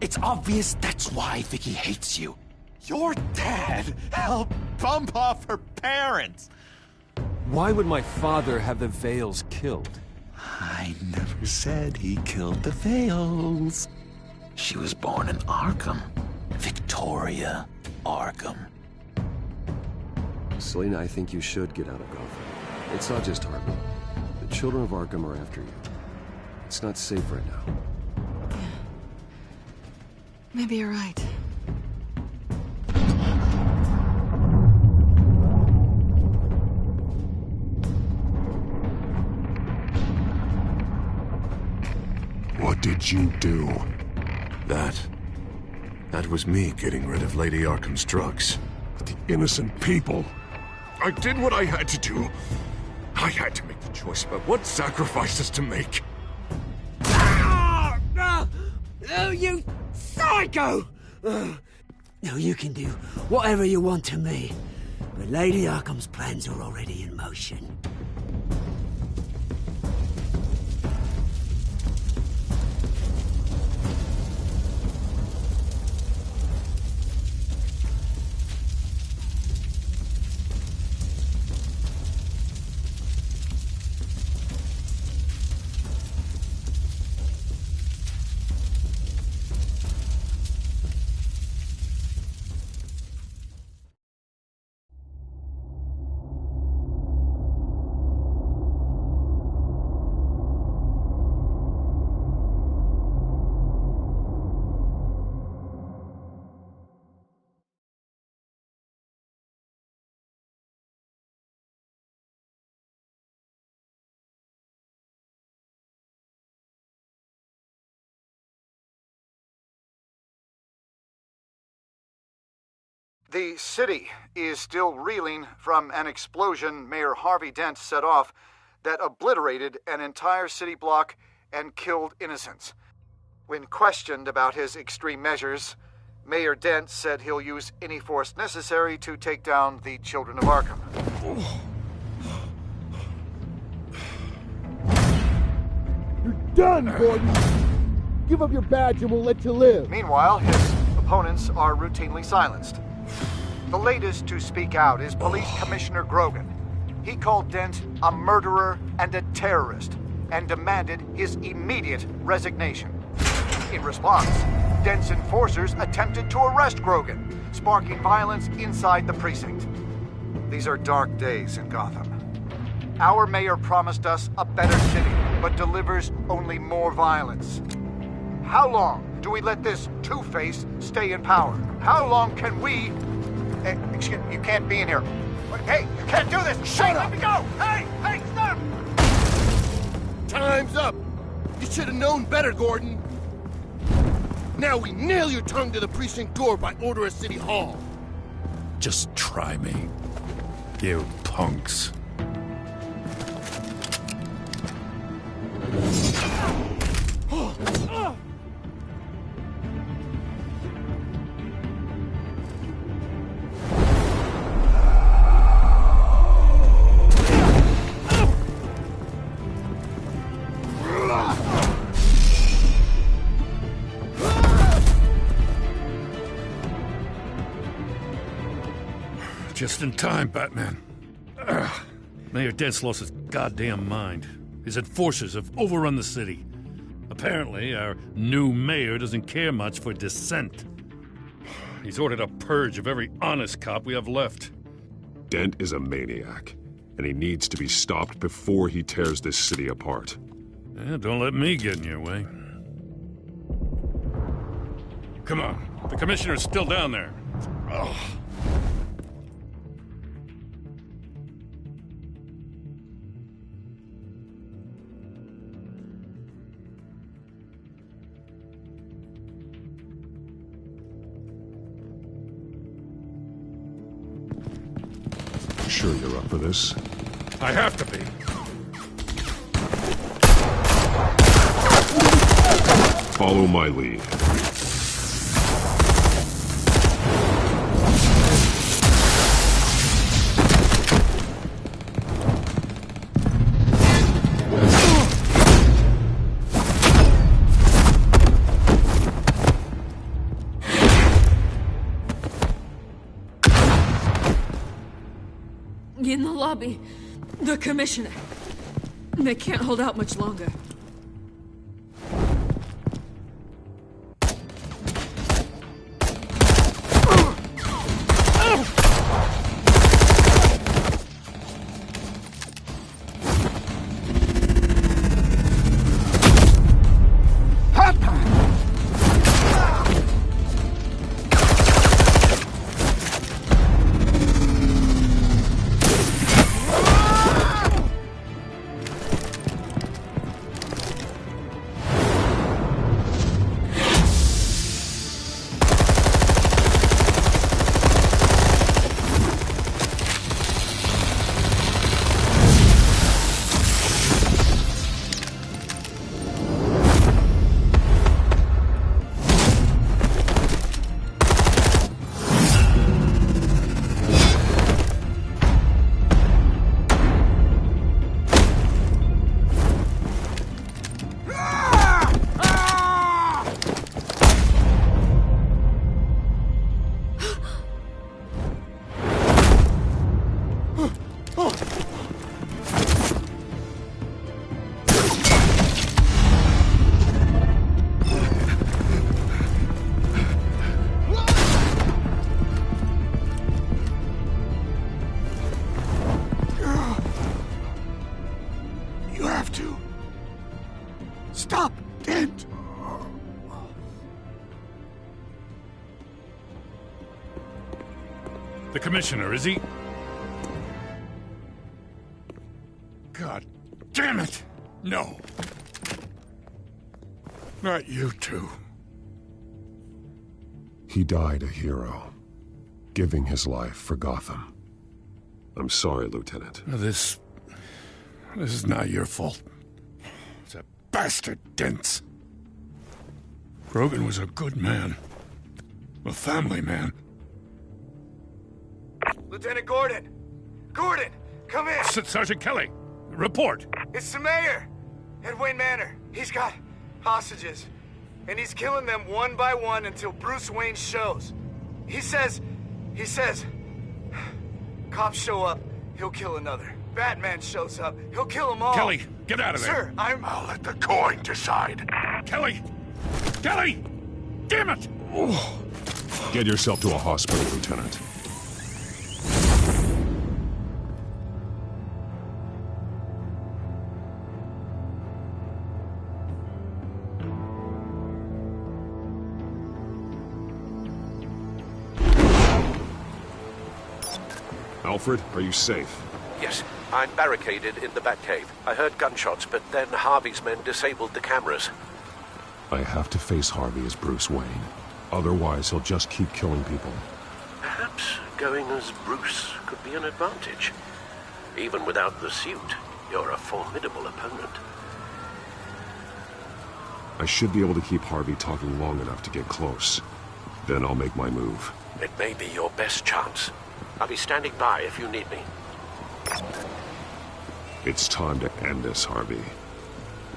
It's obvious that's why Vicky hates you. Your dad helped bump off her parents. Why would my father have the Vales killed? I never said he killed the Vales. She was born in Arkham. Victoria Arkham. Selina, I think you should get out of Gotham. It's not just Arkham. The children of Arkham are after you. It's not safe right now. Yeah. Maybe you're right. What did you do? That was me getting rid of Lady Arkham's drugs. But the innocent people. I did what I had to do. I had to make the choice about what sacrifices to make. Oh, you psycho! Now you can do whatever you want to me, but Lady Arkham's plans are already in motion. The city is still reeling from an explosion Mayor Harvey Dent set off that obliterated an entire city block and killed innocents. When questioned about his extreme measures, Mayor Dent said he'll use any force necessary to take down the children of Arkham. You're done, Gordon! Give up your badge and we'll let you live. Meanwhile, his opponents are routinely silenced. The latest to speak out is Police Commissioner Grogan. He called Dent a murderer and a terrorist and demanded his immediate resignation. In response, Dent's enforcers attempted to arrest Grogan, sparking violence inside the precinct. These are dark days in Gotham. Our mayor promised us a better city, but delivers only more violence. How long do we let this Two-Face stay in power? How long can we... Hey, excuse me, you can't be in here. Hey, you can't do this! Shut up! Let me go! Hey, stop! Time's up! You should have known better, Gordon. Now we nail your tongue to the precinct door by order of City Hall. Just try me, you punks. Just in time, Batman. Mayor Dent's lost his goddamn mind. His enforcers have overrun the city. Apparently, our new mayor doesn't care much for dissent. He's ordered a purge of every honest cop we have left. Dent is a maniac, and he needs to be stopped before he tears this city apart. Yeah, don't let me get in your way. Come on, the commissioner's still down there. Ugh. Sure you're up for this? I have to be. Follow my lead. In the lobby. The commissioner. They can't hold out much longer. Stop, Dent! The commissioner, is he? God damn it! No. Not you two. He died a hero, giving his life for Gotham. I'm sorry, Lieutenant. This is not your fault. It's a bastard, Dents. Grogan was a good man. A family man. Lieutenant Gordon! Gordon, come in! Sergeant Kelly, report. It's the mayor at Wayne Manor. He's got hostages, and he's killing them one by one until Bruce Wayne shows. He says, cops show up, he'll kill another. Batman shows up, he'll kill them all. Kelly, get out of there. Sir, I'll let the coin decide. Kelly! Kelly! Damn it! Get yourself to a hospital, Lieutenant. Alfred, are you safe? Yes, I'm barricaded in the Batcave. I heard gunshots, but then Harvey's men disabled the cameras. I have to face Harvey as Bruce Wayne. Otherwise, he'll just keep killing people. Perhaps going as Bruce could be an advantage. Even without the suit, you're a formidable opponent. I should be able to keep Harvey talking long enough to get close. Then I'll make my move. It may be your best chance. I'll be standing by if you need me. It's time to end this, Harvey.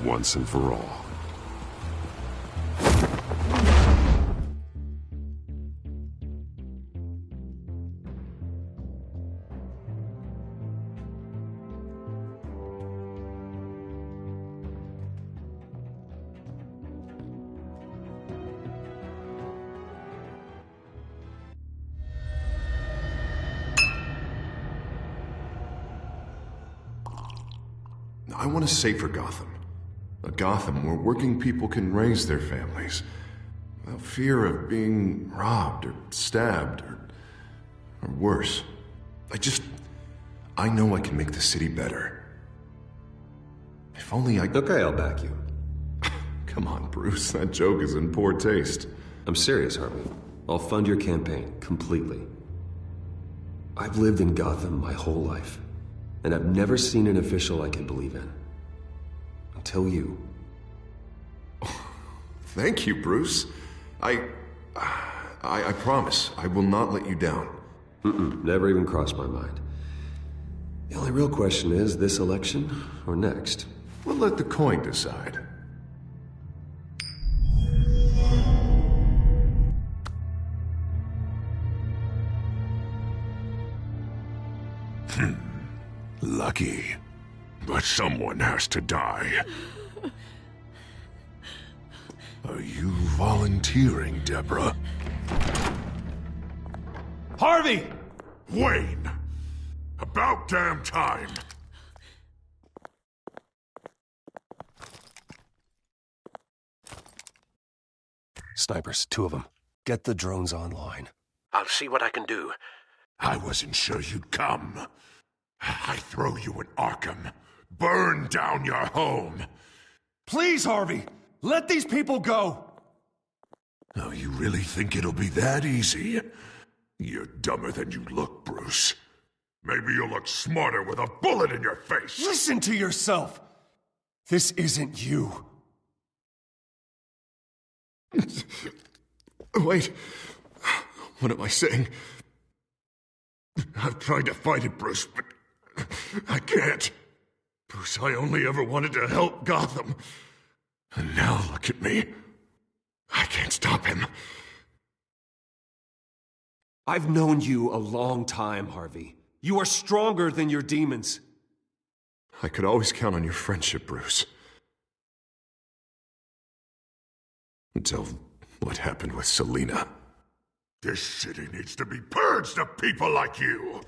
Once and for all. I want a safer Gotham. A Gotham where working people can raise their families without fear of being robbed or stabbed or worse. I know I can make the city better. If only I... Okay, I'll back you. Come on, Bruce, that joke is in poor taste. I'm serious, Harvey. I'll fund your campaign, completely. I've lived in Gotham my whole life. And I've never seen an official I can believe in. Until you. Thank you, Bruce. I promise I will not let you down. Never even crossed my mind. The only real question is, this election or next? We'll let the coin decide. lucky. But someone has to die. Are you volunteering, Deborah? Harvey! Wayne! About damn time! Snipers, 2 of them. Get the drones online. I'll see what I can do. I wasn't sure you'd come. I throw you in Arkham. Burn down your home. Please, Harvey! Let these people go! Oh, you really think it'll be that easy? You're dumber than you look, Bruce. Maybe you'll look smarter with a bullet in your face. Listen to yourself! This isn't you. Wait. What am I saying? I've tried to fight it, Bruce, but I can't. Bruce, I only ever wanted to help Gotham. And now look at me. I can't stop him. I've known you a long time, Harvey. You are stronger than your demons. I could always count on your friendship, Bruce. Until what happened with Selina. This city needs to be purged of people like you.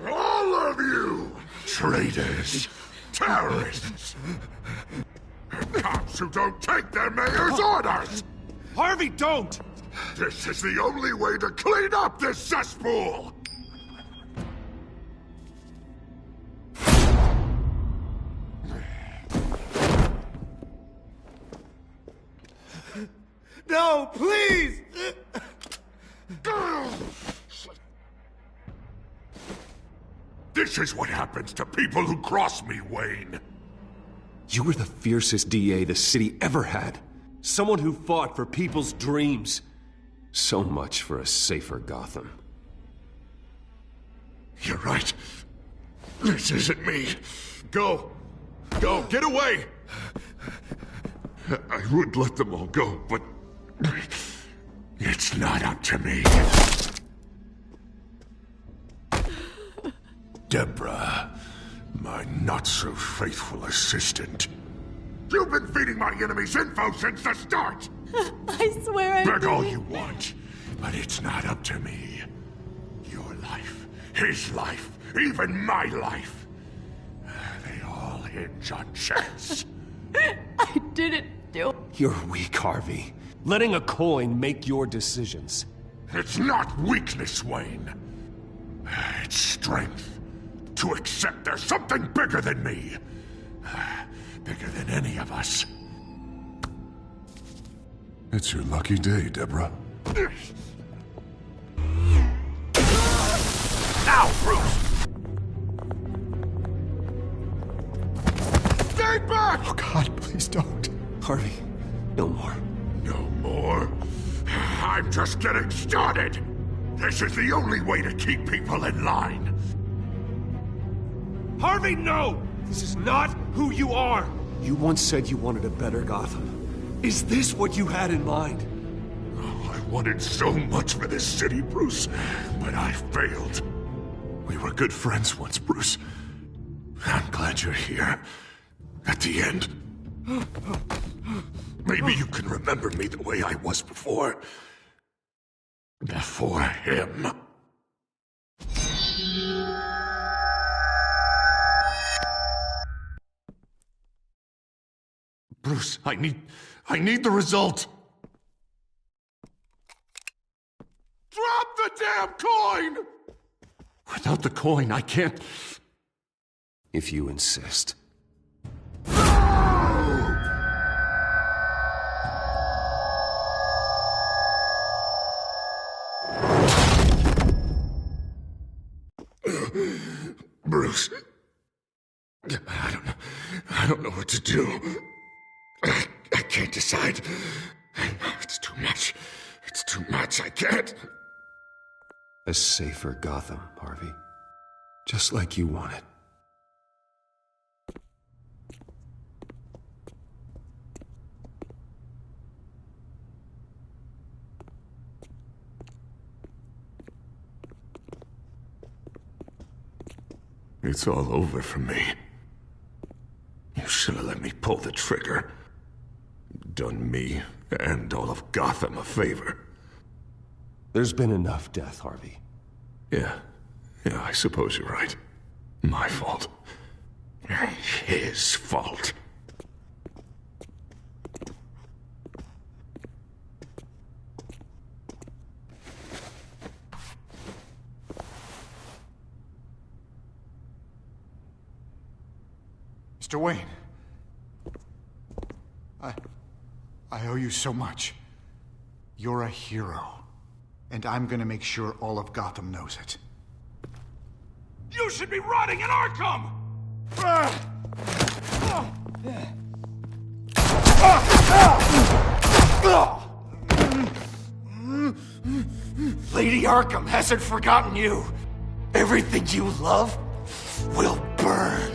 All of you! Traitors, terrorists, cops who don't take their mayor's orders! Harvey, don't! This is the only way to clean up this cesspool! No, please! This is what happens to people who cross me, Wayne. You were the fiercest DA the city ever had. Someone who fought for people's dreams. So much for a safer Gotham. You're right. This isn't me. Go. Go. Get away. I would let them all go, but it's not up to me. Deborah, my not-so-faithful assistant. You've been feeding my enemies info since the start! I swear I Beg all didn't. you want, but it's not up to me. Your life, his life, even my life. They all hinge on chance. I didn't do it. You're weak, Harvey. Letting a coin make your decisions. It's not weakness, Wayne. It's strength. To accept there's something bigger than me. Bigger than any of us. It's your lucky day, Deborah. Now, Bruce! Stay back! Oh God, please don't. Harvey, no more. No more? I'm just getting started. This is the only way to keep people in line. Harvey, no! This is not who you are! You once said you wanted a better Gotham. Is this what you had in mind? Oh, I wanted so much for this city, Bruce, but I failed. We were good friends once, Bruce. I'm glad you're here. At the end. Maybe you can remember me the way I was before. Before him. Bruce, I need the result. Drop the damn coin! Without the coin, I can't... If you insist. Bruce, I don't know what to do. I can't decide. It's too much. It's too much. I can't. A safer Gotham, Harvey. Just like you wanted. It's all over for me. You should have let me pull the trigger. Done me and all of Gotham a favor. There's been enough death, Harvey. Yeah, I suppose you're right. My fault. His fault. Mr. Wayne. I owe you so much. You're a hero. And I'm gonna make sure all of Gotham knows it. You should be rotting in Arkham! Lady Arkham hasn't forgotten you. Everything you love will burn.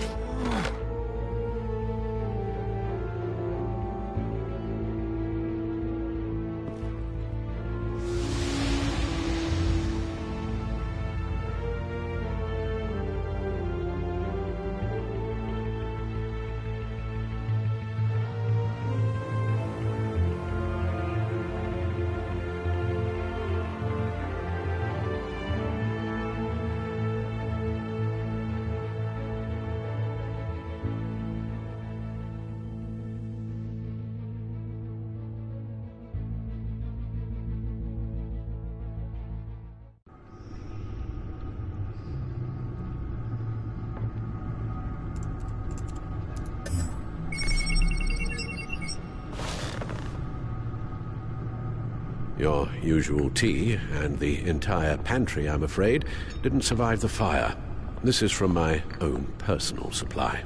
Your usual tea and the entire pantry, I'm afraid, didn't survive the fire. This is from my own personal supply.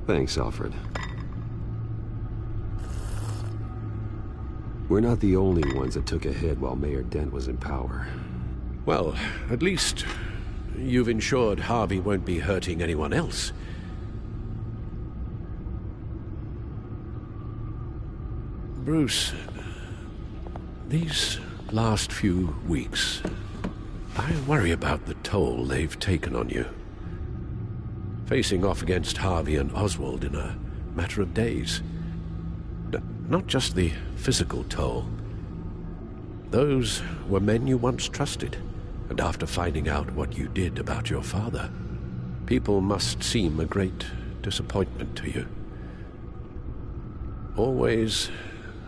Thanks, Alfred. We're not the only ones that took a hit while Mayor Dent was in power. Well, at least you've ensured Harvey won't be hurting anyone else. Bruce, these last few weeks, I worry about the toll they've taken on you. Facing off against Harvey and Oswald in a matter of days. Not just the physical toll. Those were men you once trusted, and after finding out what you did about your father, people must seem a great disappointment to you. Always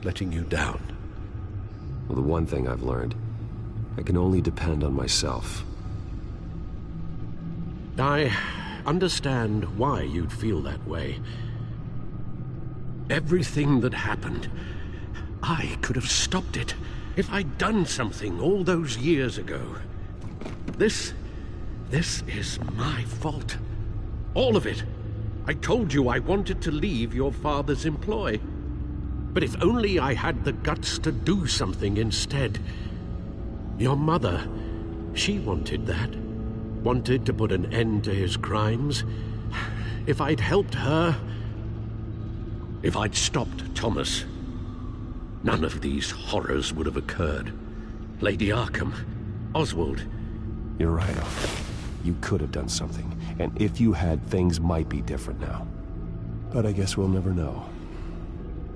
letting you down. Well, the one thing I've learned, I can only depend on myself. I understand why you'd feel that way. Everything that happened, I could have stopped it if I'd done something all those years ago. This is my fault. All of it. I told you I wanted to leave your father's employ. But if only I had the guts to do something instead. Your mother, she wanted that. Wanted to put an end to his crimes. If I'd helped her, if I'd stopped Thomas, none of these horrors would have occurred. Lady Arkham, Oswald. You're right, Alfred. You could have done something, and if you had, things might be different now. But I guess we'll never know.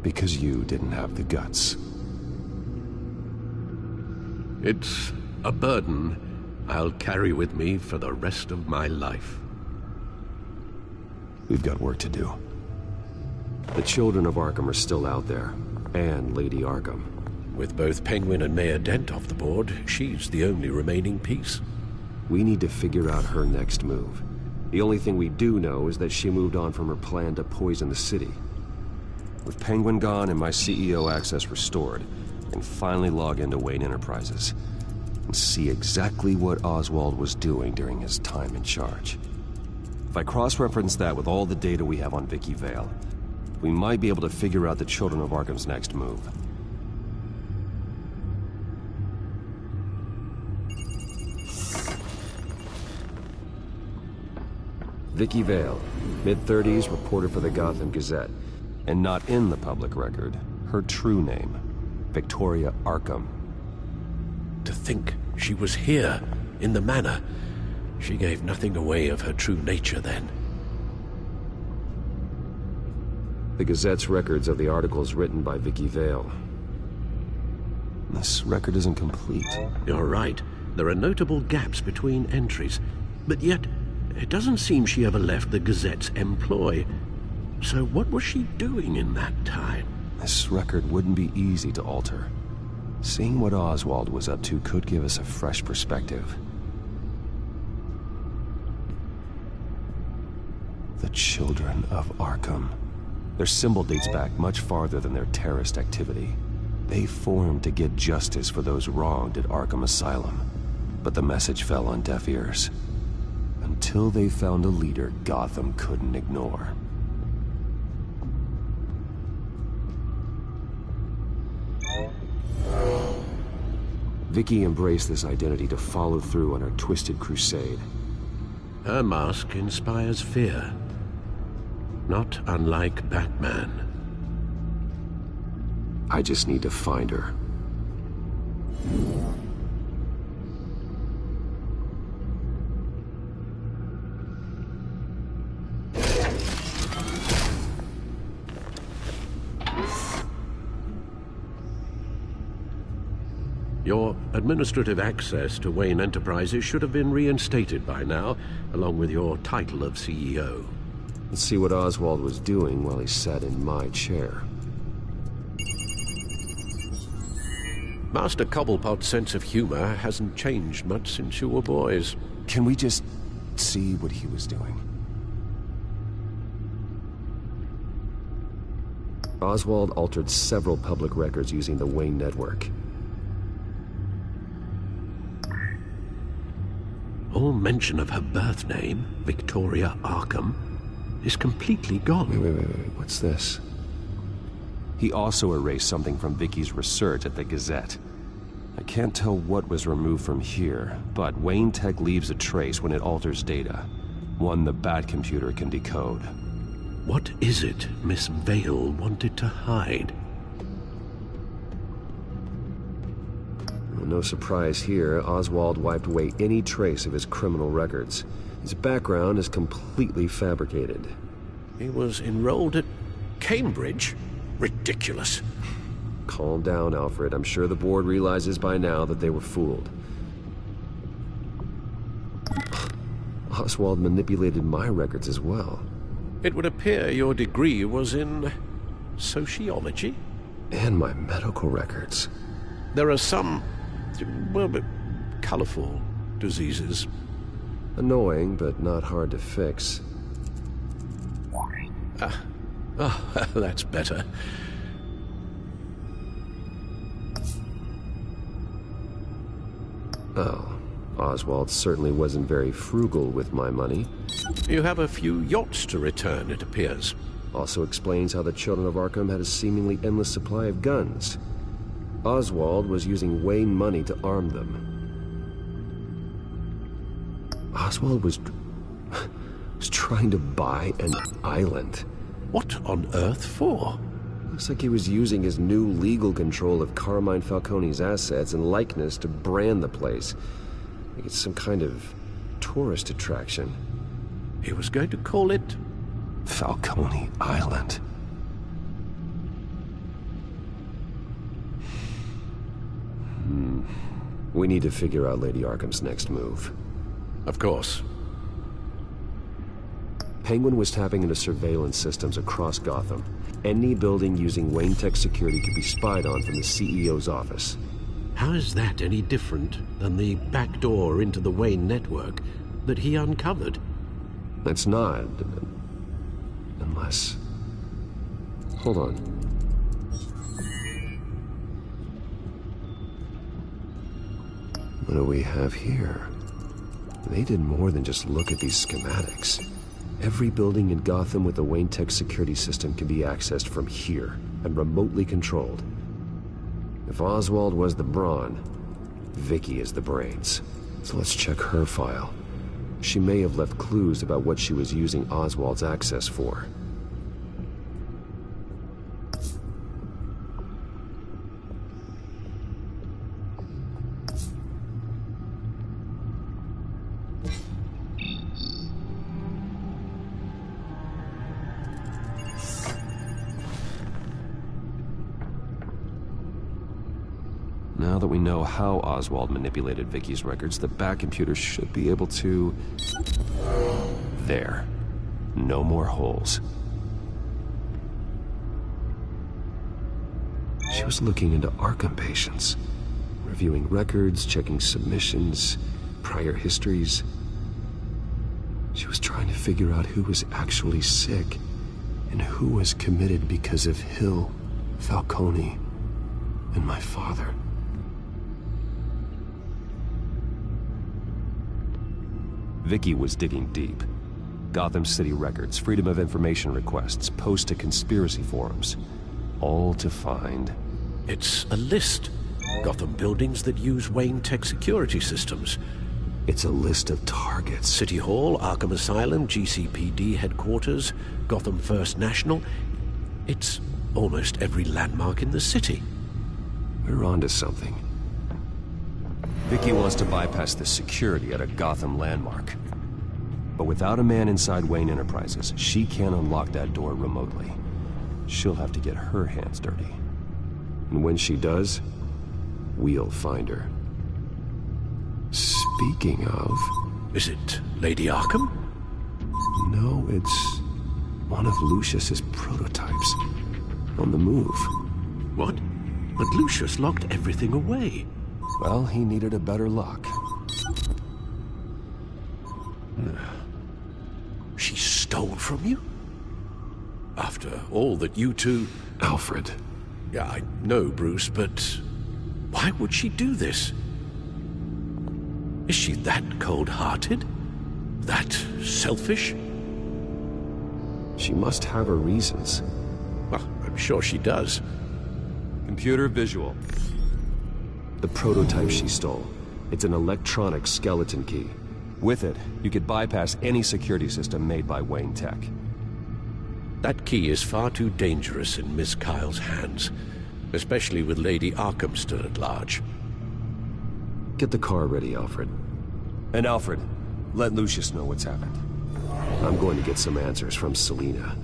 Because you didn't have the guts. It's a burden I'll carry with me for the rest of my life. We've got work to do. The children of Arkham are still out there, and Lady Arkham. With both Penguin and Mayor Dent off the board, she's the only remaining piece. We need to figure out her next move. The only thing we do know is that she moved on from her plan to poison the city. With Penguin gone and my CEO access restored, I can finally log into Wayne Enterprises and see exactly what Oswald was doing during his time in charge. If I cross-reference that with all the data we have on Vicky Vale, we might be able to figure out the Children of Arkham's next move. Vicky Vale, mid-30s, reporter for the Gotham Gazette. And not in the public record, her true name, Victoria Arkham. To think she was here, in the manor. She gave nothing away of her true nature then. The Gazette's records of the articles written by Vicky Vale. This record isn't complete. You're right. There are notable gaps between entries. But yet, it doesn't seem she ever left the Gazette's employ. So what was she doing in that time? This record wouldn't be easy to alter. Seeing what Oswald was up to could give us a fresh perspective. The Children of Arkham. Their symbol dates back much farther than their terrorist activity. They formed to get justice for those wronged at Arkham Asylum. But the message fell on deaf ears. Until they found a leader Gotham couldn't ignore. Vicky embraced this identity to follow through on her twisted crusade. Her mask inspires fear. Not unlike Batman. I just need to find her. Your administrative access to Wayne Enterprises should have been reinstated by now, along with your title of CEO. Let's see what Oswald was doing while he sat in my chair. Master Cobblepot's sense of humor hasn't changed much since you were boys. Can we just see what he was doing? Oswald altered several public records using the Wayne network. All mention of her birth name, Victoria Arkham, is completely gone. Wait. What's this? He also erased something from Vicky's research at the Gazette. I can't tell what was removed from here, but Wayne Tech leaves a trace when it alters data. One the Bat computer can decode. What is it Miss Vale wanted to hide? Well, no surprise here, Oswald wiped away any trace of his criminal records. His background is completely fabricated. He was enrolled at Cambridge? Ridiculous. Calm down, Alfred. I'm sure the board realizes by now that they were fooled. Oswald manipulated my records as well. It would appear your degree was in sociology? And my medical records. There are some, well, colorful diseases. Annoying, but not hard to fix. That's better. Oh, Oswald certainly wasn't very frugal with my money. You have a few yachts to return, it appears. Also explains how the Children of Arkham had a seemingly endless supply of guns. Oswald was using Wayne money to arm them. Oswald was trying to buy an island. What on earth for? Looks like he was using his new legal control of Carmine Falcone's assets and likeness to brand the place. Like it's some kind of tourist attraction. He was going to call it Falcone Island. We need to figure out Lady Arkham's next move. Of course. Penguin was tapping into surveillance systems across Gotham. Any building using Wayne Tech security could be spied on from the CEO's office. How is that any different than the back door into the Wayne network that he uncovered? It's not. Unless... Hold on. What do we have here? They did more than just look at these schematics. Every building in Gotham with the Wayne Tech security system can be accessed from here and remotely controlled. If Oswald was the brawn, Vicky is the brains. So let's check her file. She may have left clues about what she was using Oswald's access for. Now that we know how Oswald manipulated Vicky's records, the back computer should be able to... There. No more holes. She was looking into Arkham patients, reviewing records, checking submissions, prior histories. She was trying to figure out who was actually sick and who was committed because of Hill, Falcone, and my father. Vicky was digging deep. Gotham City records, Freedom of Information requests, posts to conspiracy forums. All to find... It's a list. Gotham buildings that use Wayne Tech security systems. It's a list of targets. City Hall, Arkham Asylum, GCPD headquarters, Gotham First National. It's almost every landmark in the city. We're onto something. Vicky wants to bypass the security at a Gotham landmark. But without a man inside Wayne Enterprises, she can't unlock that door remotely. She'll have to get her hands dirty. And when she does, we'll find her. Speaking of... Is it Lady Arkham? No, it's one of Lucius's prototypes. On the move. What? But Lucius locked everything away. Well, he needed a better lock. She stole from you? After all that you two... Alfred. Yeah, I know, Bruce, but why would she do this? Is she that cold-hearted? That selfish? She must have her reasons. Well, I'm sure she does. Computer visual. The prototype she stole. It's an electronic skeleton key. With it, you could bypass any security system made by Wayne Tech. That key is far too dangerous in Miss Kyle's hands, especially with Lady Arkham still at large. Get the car ready, Alfred. And Alfred, let Lucius know what's happened. I'm going to get some answers from Selina.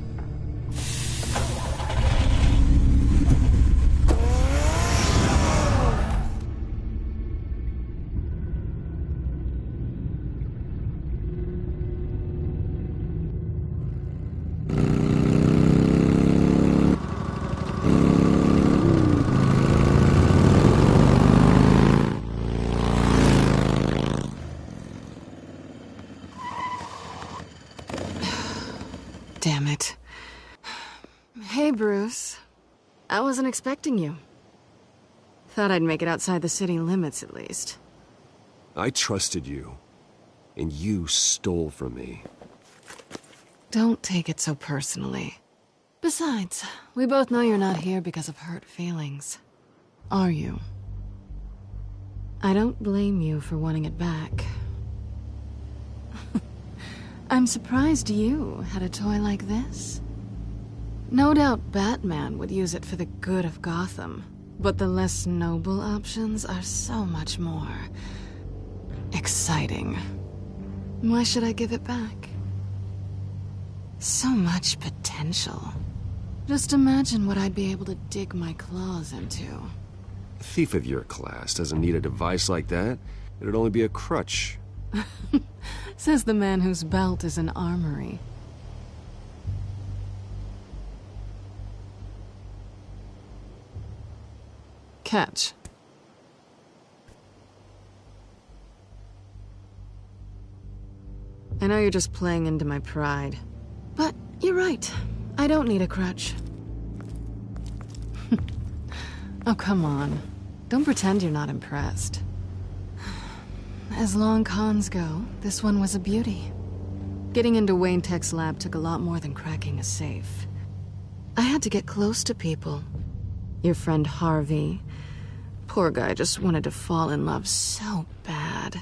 Damn it. Hey, Bruce. I wasn't expecting you. Thought I'd make it outside the city limits, at least. I trusted you, and you stole from me. Don't take it so personally. Besides, we both know you're not here because of hurt feelings. Are you? I don't blame you for wanting it back. I'm surprised you had a toy like this. No doubt Batman would use it for the good of Gotham, but the less noble options are so much more exciting. Why should I give it back? So much potential. Just imagine what I'd be able to dig my claws into. A thief of your class doesn't need a device like that. It'd only be a crutch. Says the man whose belt is an armory. Catch. I know you're just playing into my pride, but you're right. I don't need a crutch. Oh, come on. Don't pretend you're not impressed. As long cons go, this one was a beauty. Getting into Wayne Tech's lab took a lot more than cracking a safe. I had to get close to people. Your friend Harvey. Poor guy just wanted to fall in love so bad.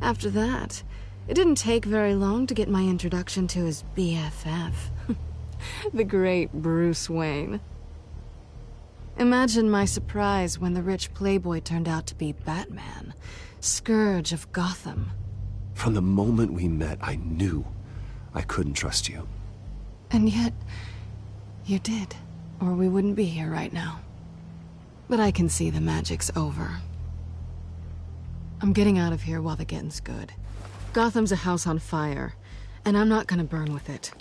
After that, it didn't take very long to get my introduction to his BFF. The great Bruce Wayne. Imagine my surprise when the rich playboy turned out to be Batman, Scourge of Gotham. From the moment we met, I knew I couldn't trust you. And yet, you did, or we wouldn't be here right now. But I can see the magic's over. I'm getting out of here while the getting's good. Gotham's a house on fire, and I'm not gonna burn with it.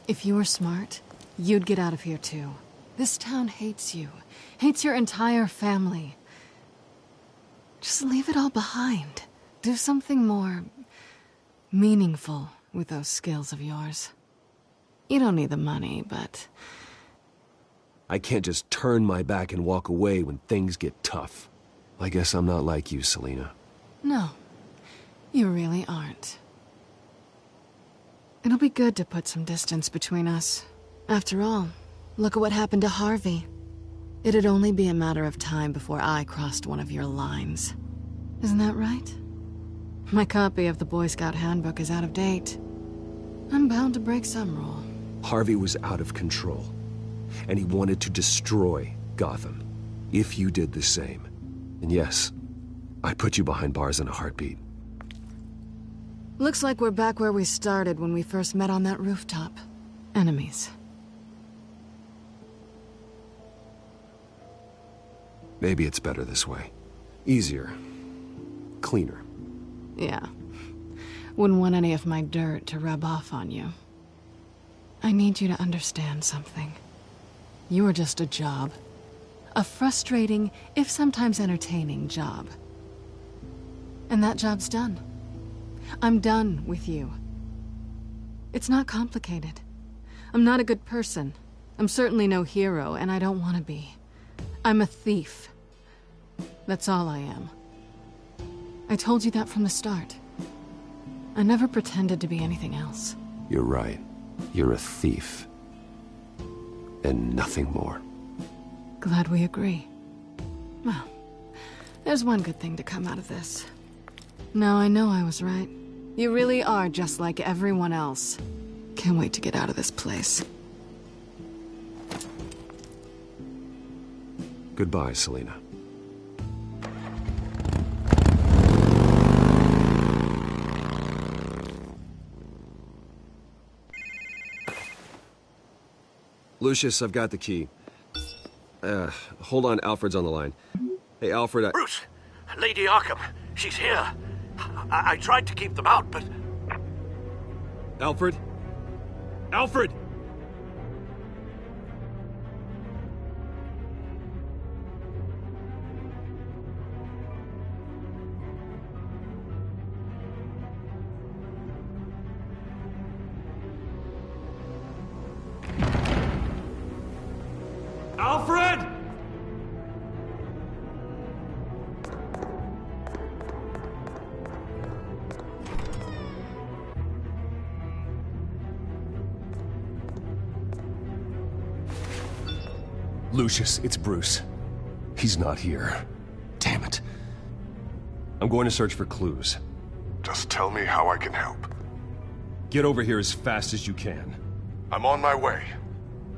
If you were smart, you'd get out of here too. This town hates you. Hates your entire family. Just leave it all behind. Do something more meaningful with those skills of yours. You don't need the money, but... I can't just turn my back and walk away when things get tough. I guess I'm not like you, Selina. No, you really aren't. It'll be good to put some distance between us. After all, look at what happened to Harvey. It'd only be a matter of time before I crossed one of your lines. Isn't that right? My copy of the Boy Scout Handbook is out of date. I'm bound to break some rule. Harvey was out of control, and he wanted to destroy Gotham. If you did the same, and yes, I'd put you behind bars in a heartbeat. Looks like we're back where we started when we first met on that rooftop. Enemies. Maybe it's better this way. Easier. Cleaner. Yeah. Wouldn't want any of my dirt to rub off on you. I need you to understand something. You are just a job. A frustrating, if sometimes entertaining, job. And that job's done. I'm done with you. It's not complicated. I'm not a good person. I'm certainly no hero, and I don't want to be. I'm a thief. That's all I am. I told you that from the start. I never pretended to be anything else. You're right. You're a thief. And nothing more. Glad we agree. Well, there's one good thing to come out of this. Now I know I was right. You really are just like everyone else. Can't wait to get out of this place. Goodbye, Selina. Lucius, I've got the key. Hold on, Alfred's on the line. Hey, Alfred, Bruce! Lady Arkham, she's here. I tried to keep them out, but... Alfred? Alfred! Alfred! Lucius, it's Bruce. He's not here. Damn it. I'm going to search for clues. Just tell me how I can help. Get over here as fast as you can. I'm on my way.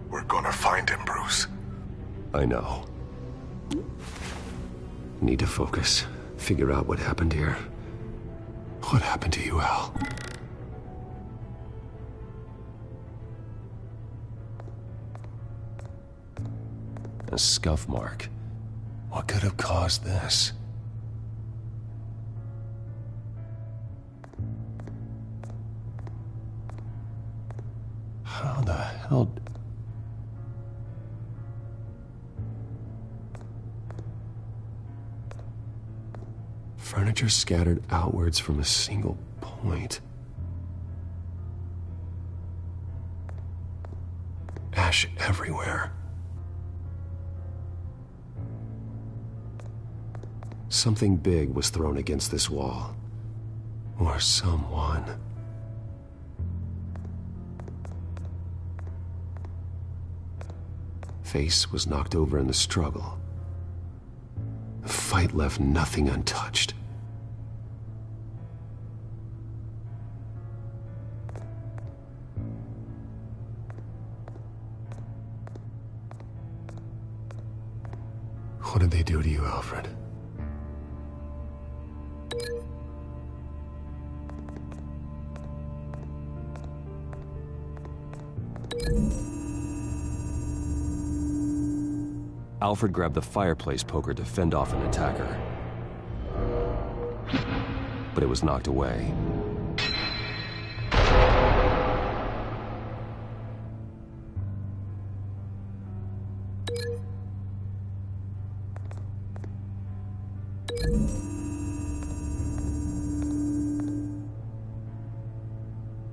We're gonna find him, Bruce. I know. Need to focus. Figure out what happened here. What happened to you, Al? A scuff mark. What could have caused this? How the hell... Furniture scattered outwards from a single point. Ash everywhere. Something big was thrown against this wall. Or someone. Face was knocked over in the struggle. The fight left nothing untouched. What did they do to you, Alfred? Alfred grabbed the fireplace poker to fend off an attacker. But it was knocked away.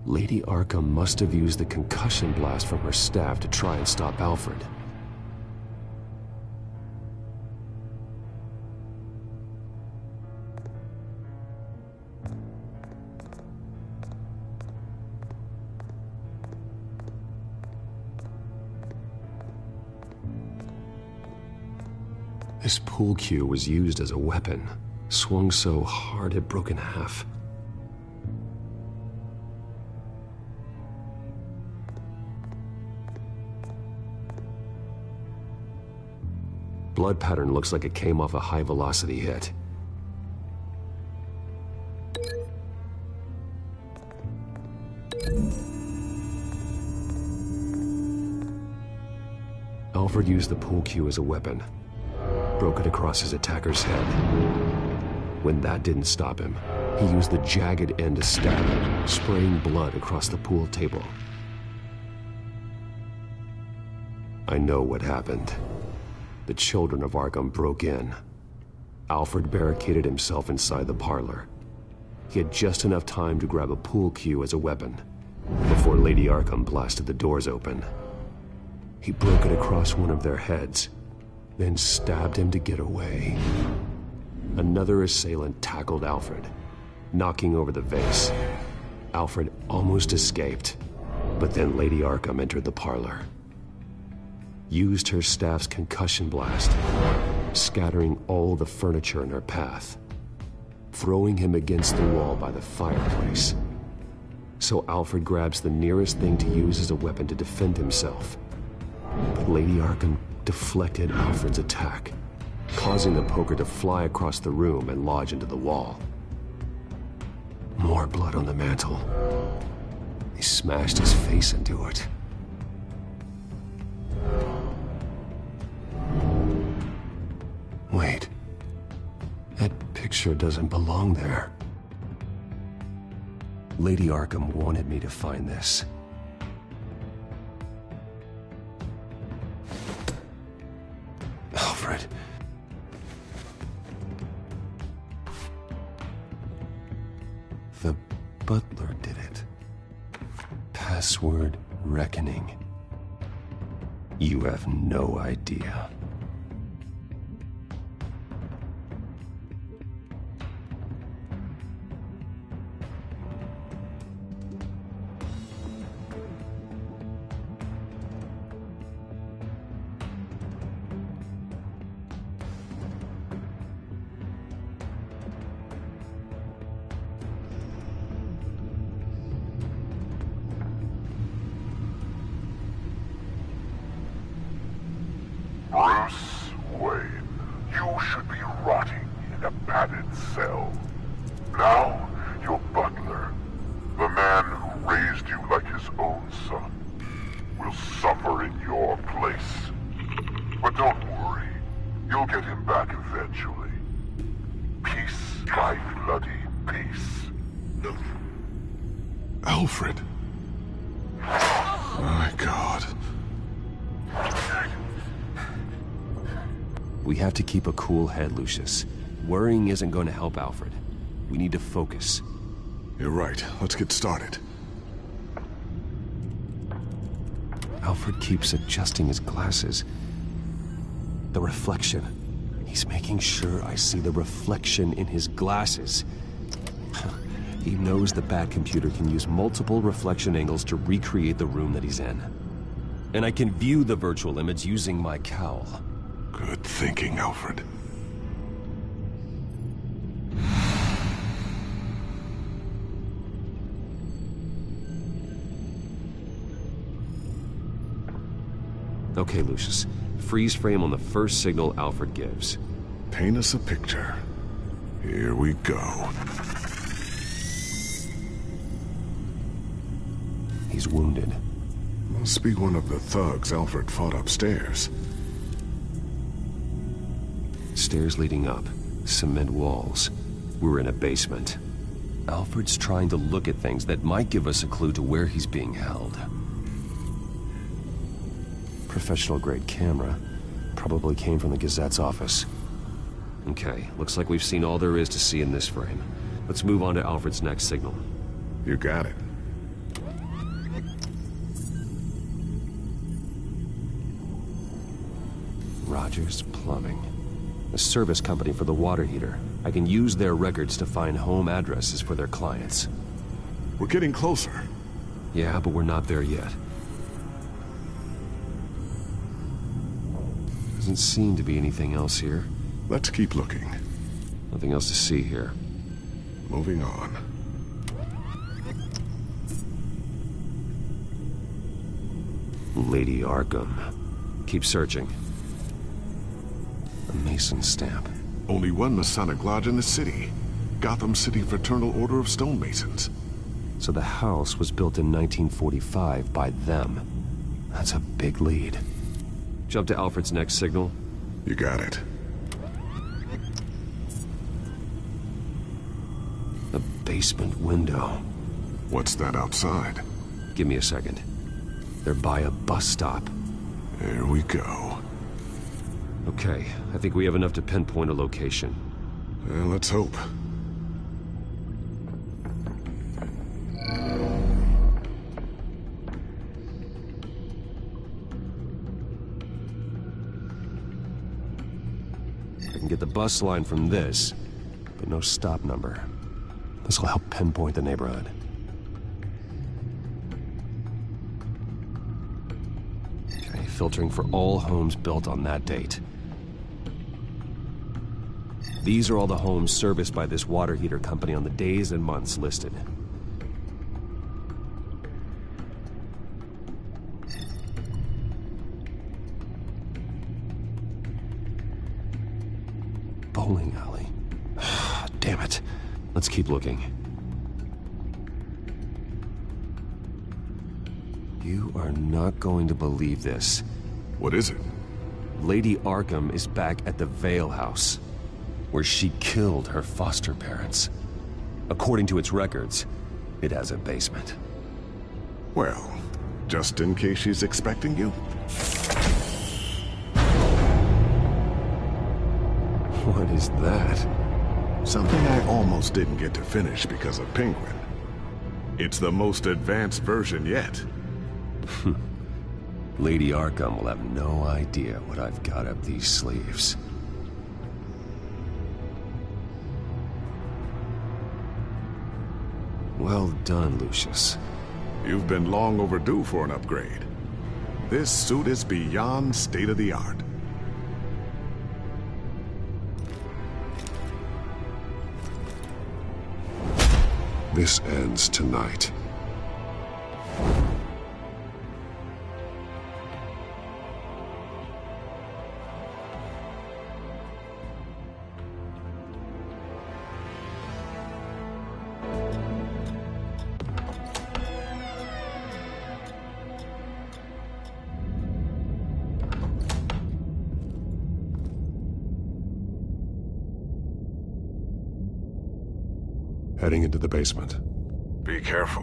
Lady Arkham must have used the concussion blast from her staff to try and stop Alfred. This pool cue was used as a weapon, swung so hard it broke in half. Blood pattern looks like it came off a high-velocity hit. Alfred used the pool cue as a weapon, broke it across his attacker's head. When that didn't stop him, he used the jagged end to stab him, spraying blood across the pool table. I know what happened. The children of Arkham broke in. Alfred barricaded himself inside the parlor. He had just enough time to grab a pool cue as a weapon before Lady Arkham blasted the doors open. He broke it across one of their heads, then stabbed him to get away. Another assailant tackled Alfred, knocking over the vase. Alfred almost escaped, but then Lady Arkham entered the parlor. Used her staff's concussion blast, scattering all the furniture in her path, throwing him against the wall by the fireplace. So Alfred grabs the nearest thing to use as a weapon to defend himself. But Lady Arkham deflected Alfred's attack, causing the poker to fly across the room and lodge into the wall. More blood on the mantel. He smashed his face into it. Wait. That picture doesn't belong there. Lady Arkham wanted me to find this. Alfred. The butler did it. Password reckoning. You have no idea. Bruce Wayne, you should be rotting in a padded cell. Now, your butler, the man who raised you like his own son, will suffer in your place. But don't worry, you'll get him back eventually. Peace by bloody peace. Alfred. My God. We have to keep a cool head, Lucius. Worrying isn't going to help Alfred. We need to focus. You're right. Let's get started. Alfred keeps adjusting his glasses. The reflection. He's making sure I see the reflection in his glasses. He knows the Batcomputer can use multiple reflection angles to recreate the room that he's in. And I can view the virtual image using my cowl. Good thinking, Alfred. Okay, Lucius. Freeze frame on the first signal Alfred gives. Paint us a picture. Here we go. He's wounded. Must be one of the thugs Alfred fought upstairs. Stairs leading up, cement walls. We're in a basement. Alfred's trying to look at things that might give us a clue to where he's being held. Professional-grade camera. Probably came from the Gazette's office. Okay, looks like we've seen all there is to see in this frame. Let's move on to Alfred's next signal. You got it. Rogers Plumbing. A service company for the water heater. I can use their records to find home addresses for their clients. We're getting closer. Yeah, but we're not there yet. Doesn't seem to be anything else here. Let's keep looking. Nothing else to see here. Moving on. Lady Arkham. Keep searching. A Mason stamp. Only one Masonic lodge in the city. Gotham City Fraternal Order of Stonemasons. So the house was built in 1945 by them. That's a big lead. Jump to Alfred's next signal. You got it. A basement window. What's that outside? Give me a second. They're by a bus stop. There we go. Okay, I think we have enough to pinpoint a location. Well, let's hope. I can get the bus line from this, but no stop number. This will help pinpoint the neighborhood. Okay, filtering for all homes built on that date. These are all the homes serviced by this water heater company on the days and months listed. Bowling alley. Damn it. Let's keep looking. You are not going to believe this. What is it? Lady Arkham is back at the Vale House, where she killed her foster parents. According to its records, it has a basement. Well, just in case she's expecting you. What is that? Something I almost didn't get to finish because of Penguin. It's the most advanced version yet. Lady Arkham will have no idea what I've got up these sleeves. Well done, Lucius. You've been long overdue for an upgrade. This suit is beyond state-of-the-art. This ends tonight. Heading into the basement. Be careful.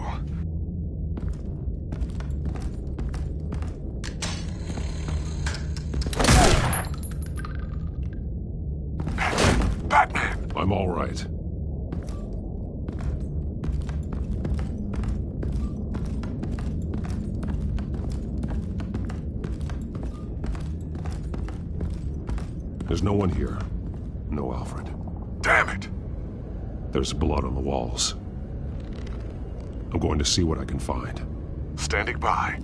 Batman! I'm all right. There's no one here. No Alfred. Damn it! There's blood on the walls. I'm going to see what I can find. Standing by.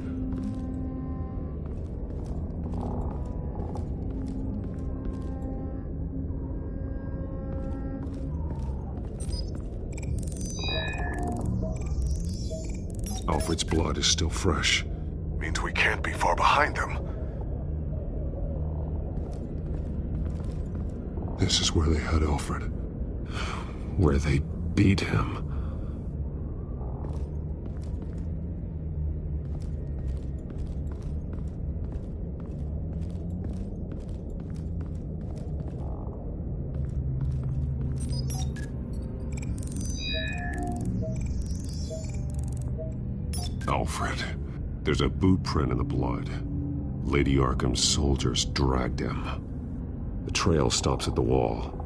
Alfred's blood is still fresh. Means we can't be far behind them. This is where they had Alfred. Where they beat him. Alfred, there's a boot print in the blood. Lady Arkham's soldiers dragged him. The trail stops at the wall.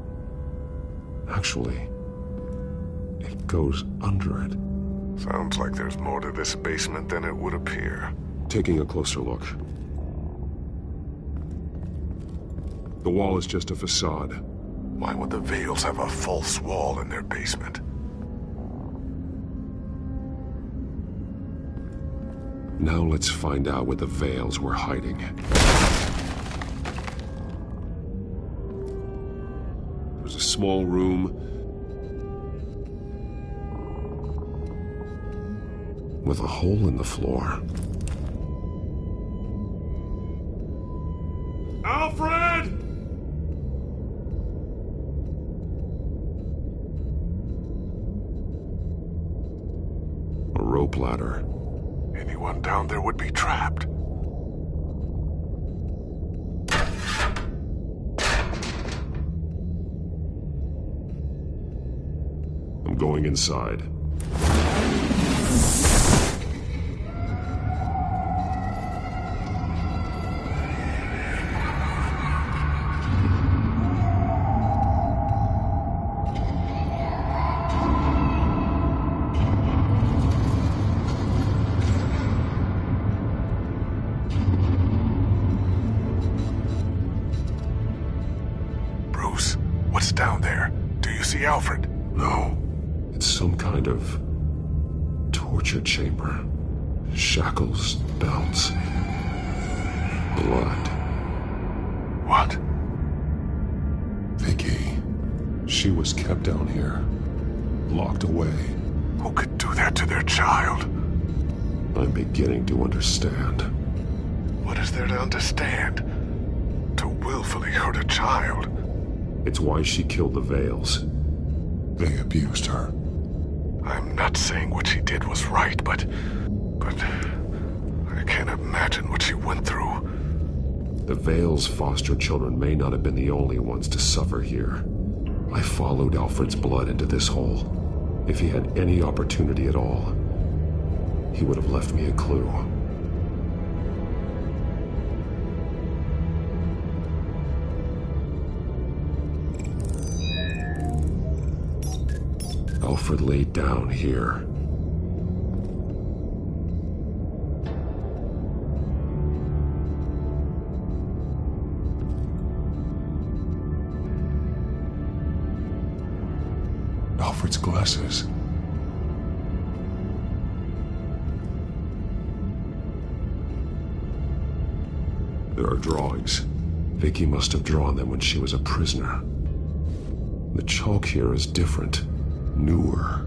Actually, it goes under it. Sounds like there's more to this basement than it would appear. Taking a closer look. The wall is just a facade. Why would the Vales have a false wall in their basement? Now let's find out where the Vales were hiding. It was a small room with a hole in the floor. Alfred! A rope ladder. Anyone down there would be trapped. I'm going inside. Bruce, what's down there? Do you see Alfred? No. It's some kind of torture chamber. Shackles, belts, blood. What? Vicky. She was kept down here, locked away. Who could do that to their child? I'm beginning to understand. What is there to understand? To willfully hurt a child? It's why she killed the Vales. They abused her. I'm not saying what she did was right, but I can't imagine what she went through. The Vales' foster children may not have been the only ones to suffer here. I followed Alfred's blood into this hole. If he had any opportunity at all, he would have left me a clue. Alfred laid down here. Alfred's glasses. There are drawings. Vicky must have drawn them when she was a prisoner. The chalk here is different, newer.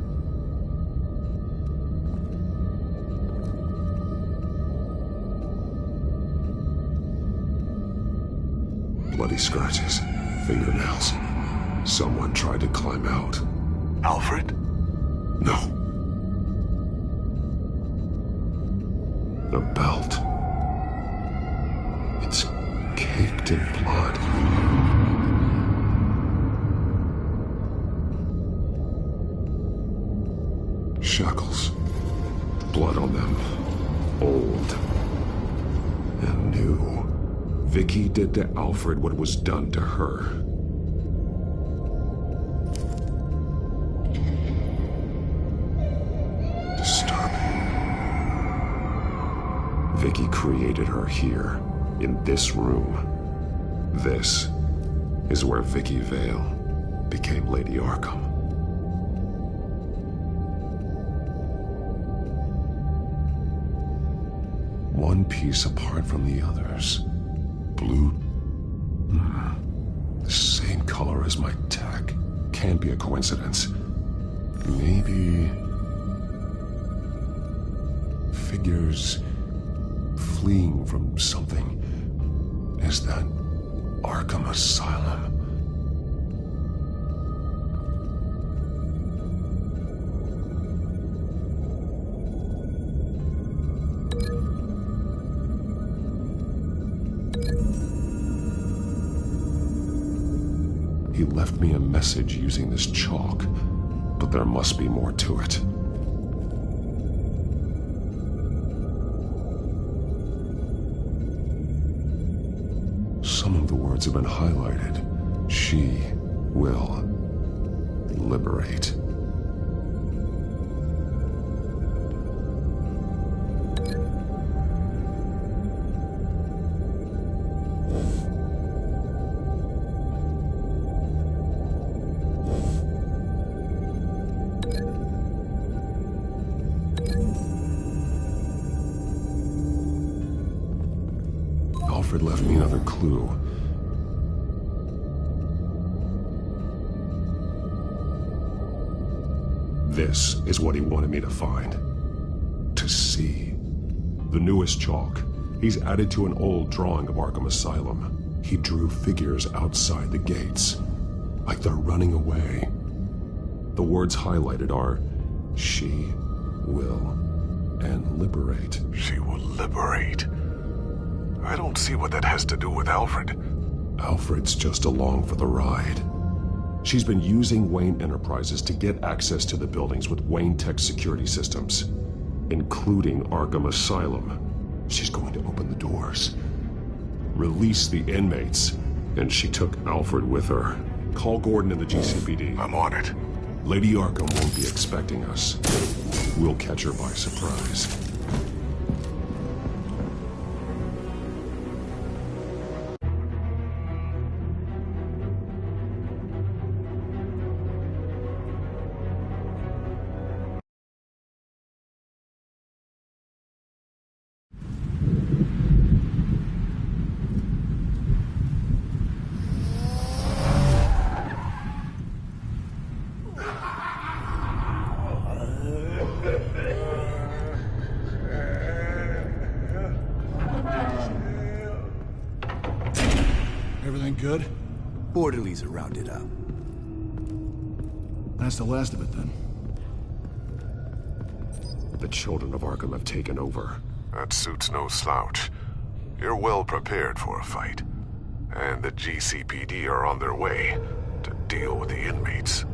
Bloody scratches, fingernails. Someone tried to climb out. Alfred? No. The belt. It's caked in blood. Shackles. Blood on them. Old. And new. Vicky did to Alfred what was done to her. Vicky created her here, in this room. This is where Vicky Vale became Lady Arkham. One piece apart from the others. Blue. The same color as my tech. Can't be a coincidence. Maybe... figures... fleeing from something. Is that Arkham Asylum? He left me a message using this chalk, but there must be more to it. words have been highlighted. She will liberate. Alfred left me another clue. This is what he wanted me to find. To see. The newest chalk. He's added to an old drawing of Arkham Asylum. He drew figures outside the gates. Like they're running away. The words highlighted are, she will, and liberate. She will liberate. I don't see what that has to do with Alfred. Alfred's just along for the ride. She's been using Wayne Enterprises to get access to the buildings with Wayne Tech security systems, including Arkham Asylum. She's going to open the doors, release the inmates, and she took Alfred with her. Call Gordon and the GCPD. I'm on it. Lady Arkham won't be expecting us. We'll catch her by surprise. Everything good? Orderlies are rounded up. That's the last of it, then. The children of Arkham have taken over. That suit's no slouch. You're well prepared for a fight. And the GCPD are on their way to deal with the inmates.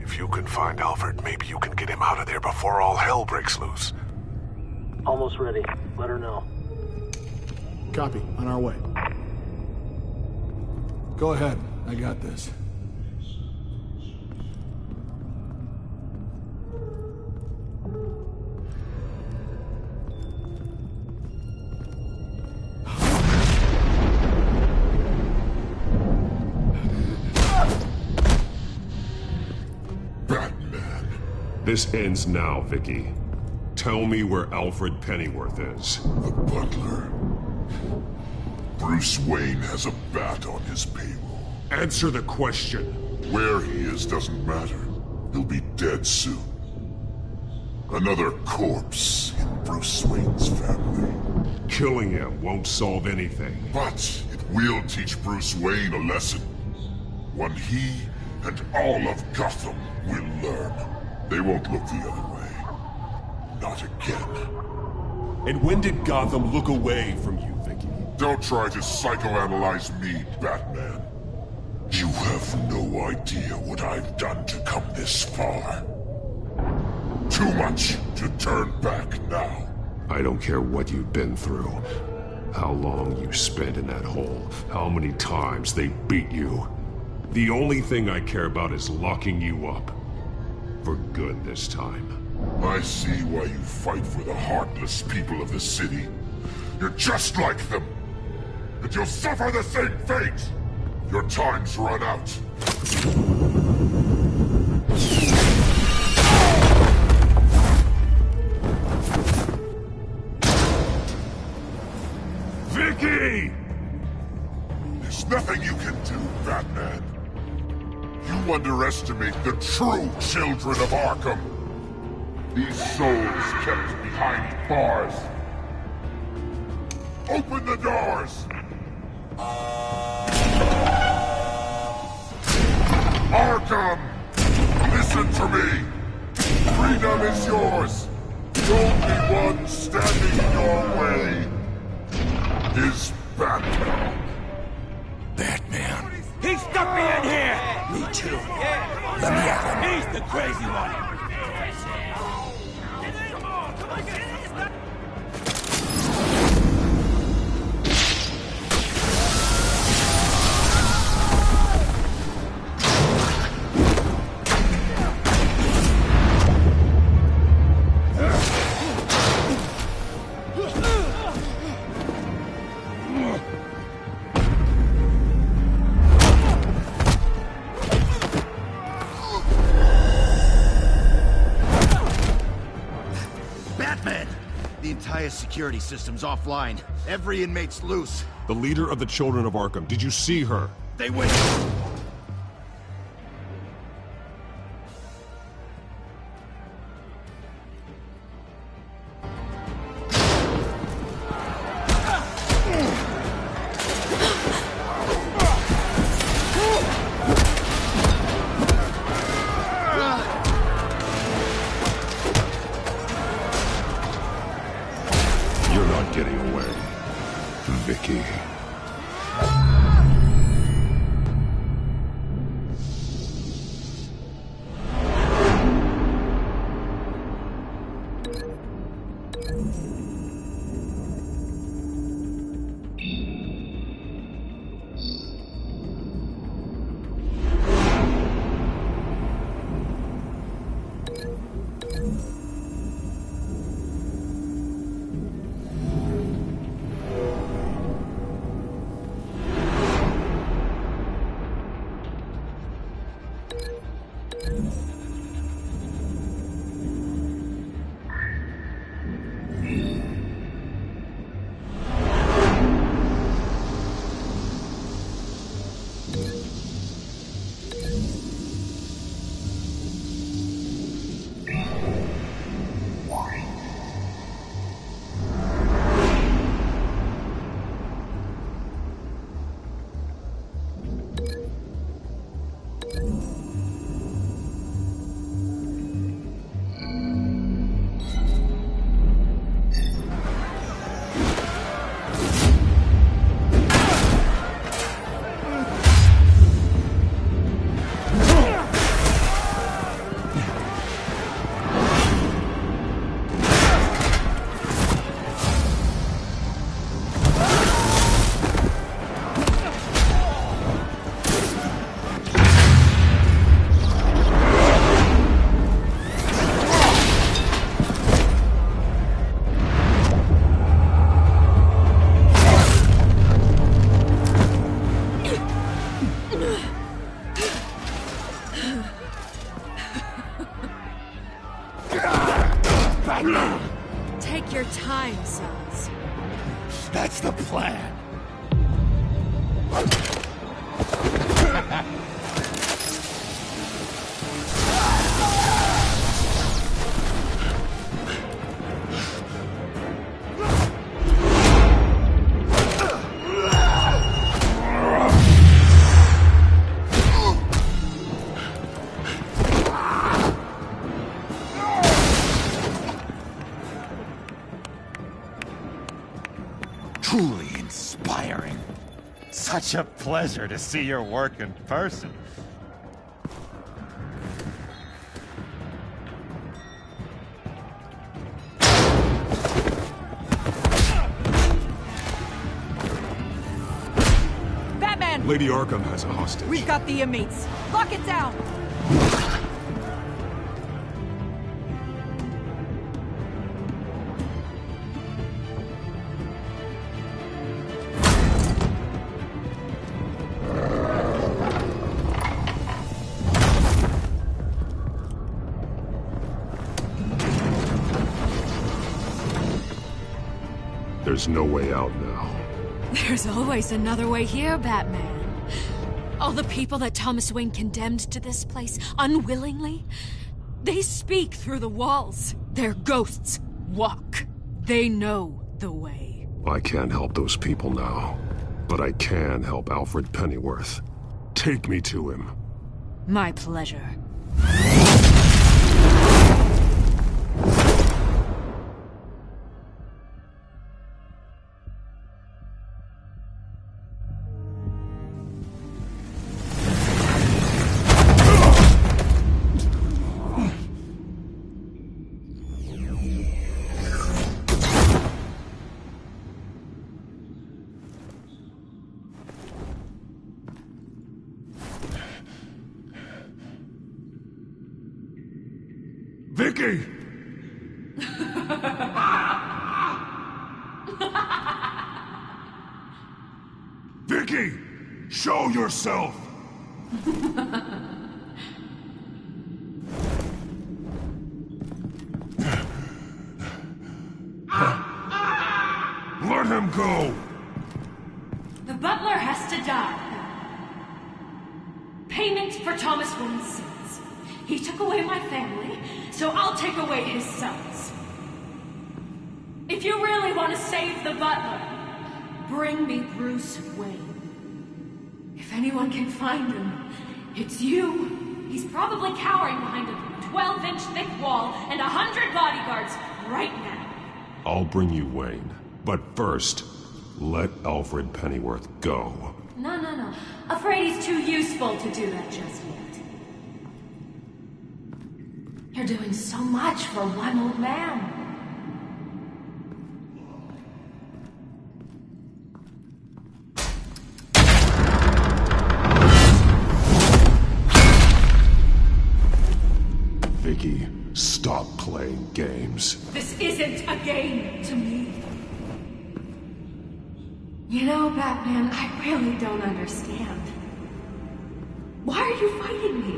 If you can find Alfred, maybe you can get him out of there before all hell breaks loose. Almost ready. Let her know. Copy. On our way. Go ahead. I got this. Batman. This ends now, Vicky. Tell me where Alfred Pennyworth is. The butler. Bruce Wayne has a bat on his payroll. Answer the question. Where he is doesn't matter. He'll be dead soon. Another corpse in Bruce Wayne's family. Killing him won't solve anything. But it will teach Bruce Wayne a lesson. One he and all of Gotham will learn. They won't look the other way. Not again. And when did Gotham look away from you, Vicky? Don't try to psychoanalyze me, Batman. You have no idea what I've done to come this far. Too much to turn back now. I don't care what you've been through. How long you spent in that hole. How many times they beat you. The only thing I care about is locking you up. For good this time. I see why you fight for the heartless people of the city. You're just like them. And you'll suffer the same fate! Your time's run out. Vicky! There's nothing you can do, Batman. You underestimate the true children of Arkham. These souls kept behind bars. Open the doors! Arkham! Listen to me! Freedom is yours! The only one standing in your way is Batman. Batman. He stuck me in here! Me too. Let me at him. He's the crazy one! entire security system's offline. Every inmate's loose. The leader of the Children of Arkham. Did you see her? They went... You're not getting away, Vicky. Take your time, sons. That's the plan. Truly inspiring. Such a pleasure to see your work in person. Batman! Lady Arkham has a hostage. We've got the inmates. Lock it down! There's no way out now. There's always another way here, Batman. All the people that Thomas Wayne condemned to this place unwillingly, they speak through the walls. Their ghosts walk. They know the way. I can't help those people now, but I can help Alfred Pennyworth. Take me to him. My pleasure. Vicky! Vicky! Show yourself! Let him go! The butler has to die. Payment for Thomas Wayne's sins. He took away my family, so I'll take away his sons. If you really want to save the butler, bring me Bruce Wayne. If anyone can find him, it's you. He's probably cowering behind a 12-inch thick wall and 100 bodyguards right now. I'll bring you Wayne. But first, let Alfred Pennyworth go. No. Afraid he's too useful to do that just yet. You're doing so much for one old man. Vicky, stop playing games. This isn't a game to me. You know, Batman, I really don't understand. Why are you fighting me?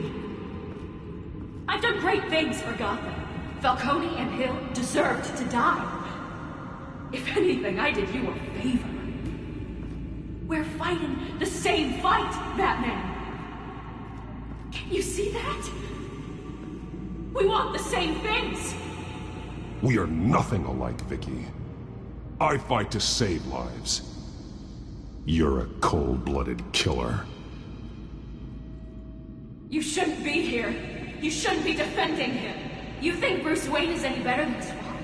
I've done great things for Gotham. Falcone and Hill deserved to die. If anything, I did you a favor. We're fighting the same fight, Batman. Can you see that? We want the same things. We are nothing alike, Vicky. I fight to save lives. You're a cold-blooded killer. You shouldn't be here. You shouldn't be defending him. You think Bruce Wayne is any better than Swamp?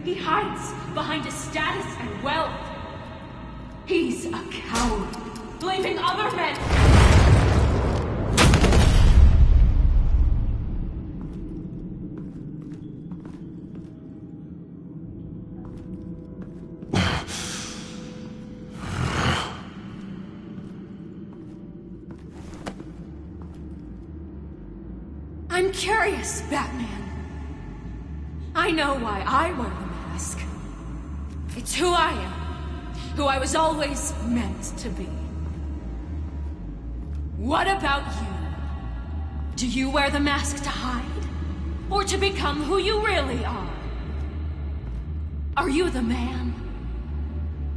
He hides behind his status and wealth. He's a coward, leaving other men... I'm curious, Batman. I know why I wear the mask. It's who I am. Who I was always meant to be. What about you? Do you wear the mask to hide? Or to become who you really are? Are you the man?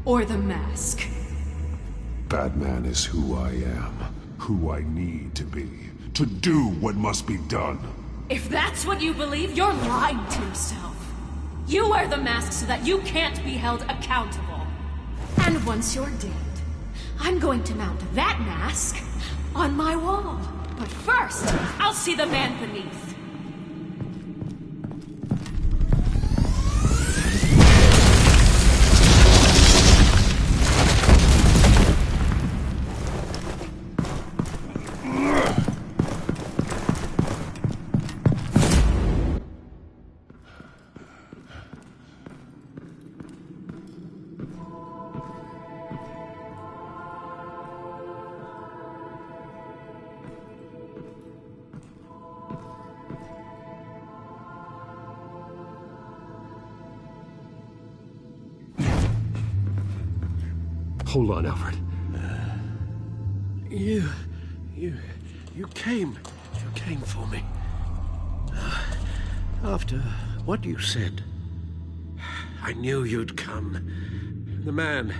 Or the mask? Batman is who I am. Who I need to be. To do what must be done. If that's what you believe, you're lying to yourself. You wear the mask so that you can't be held accountable. And once you're dead, I'm going to mount that mask on my wall. But first, I'll see the man beneath. Hold on, Alfred. You came for me. After what you said, I knew you'd come. The man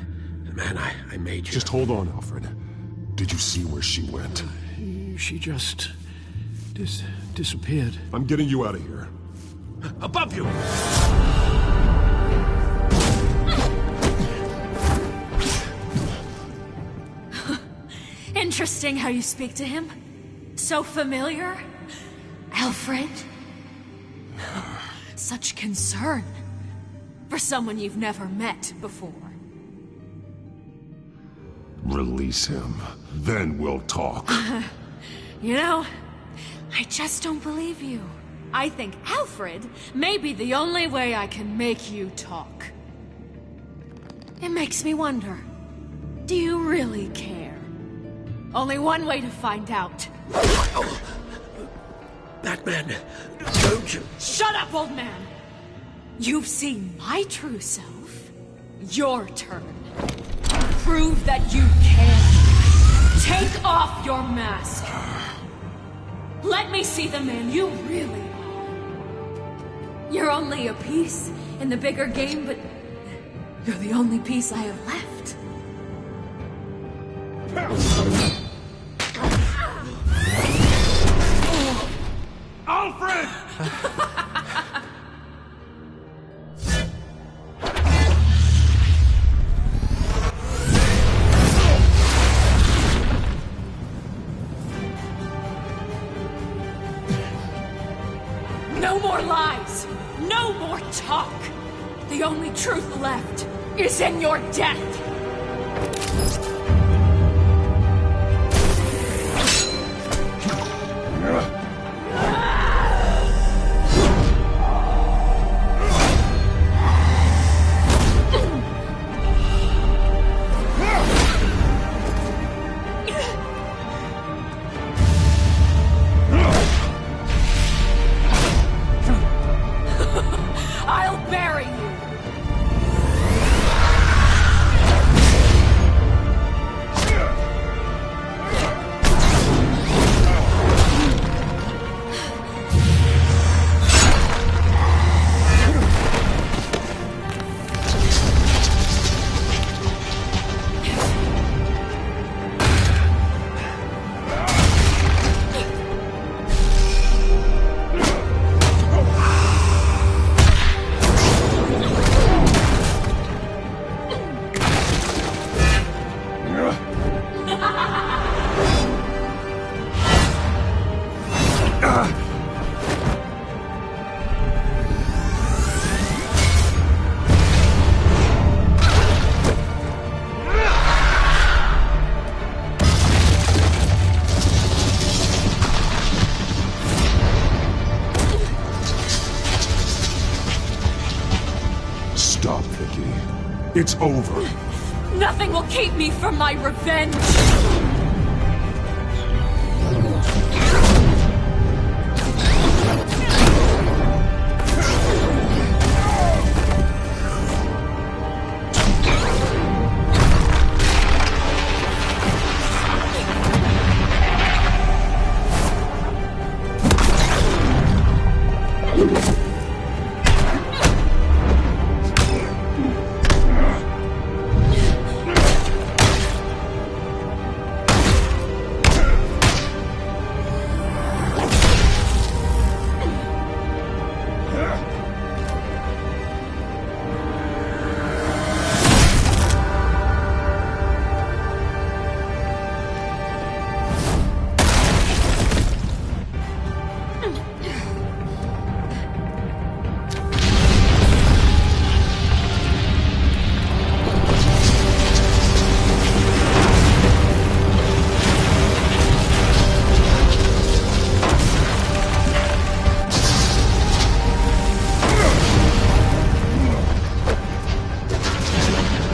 I made you. Just hold on, Alfred. Did you see where she went? She just disappeared. I'm getting you out of here. Above you! Interesting how you speak to him. So familiar. Alfred. Such concern. For someone you've never met before. Release him. Then we'll talk. You know, I just don't believe you. I think Alfred may be the only way I can make you talk. It makes me wonder, do you really care? Only one way to find out. Batman, don't you... Shut up, old man! You've seen my true self. Your turn. Prove that you can. Take off your mask. Let me see the man you really are. You're only a piece in the bigger game, but You're the only piece I have left. Alfred! No more lies! No more talk! The only truth left is in your death! I'll bury you! Stop, Vicky. It's over. Nothing will keep me from my revenge!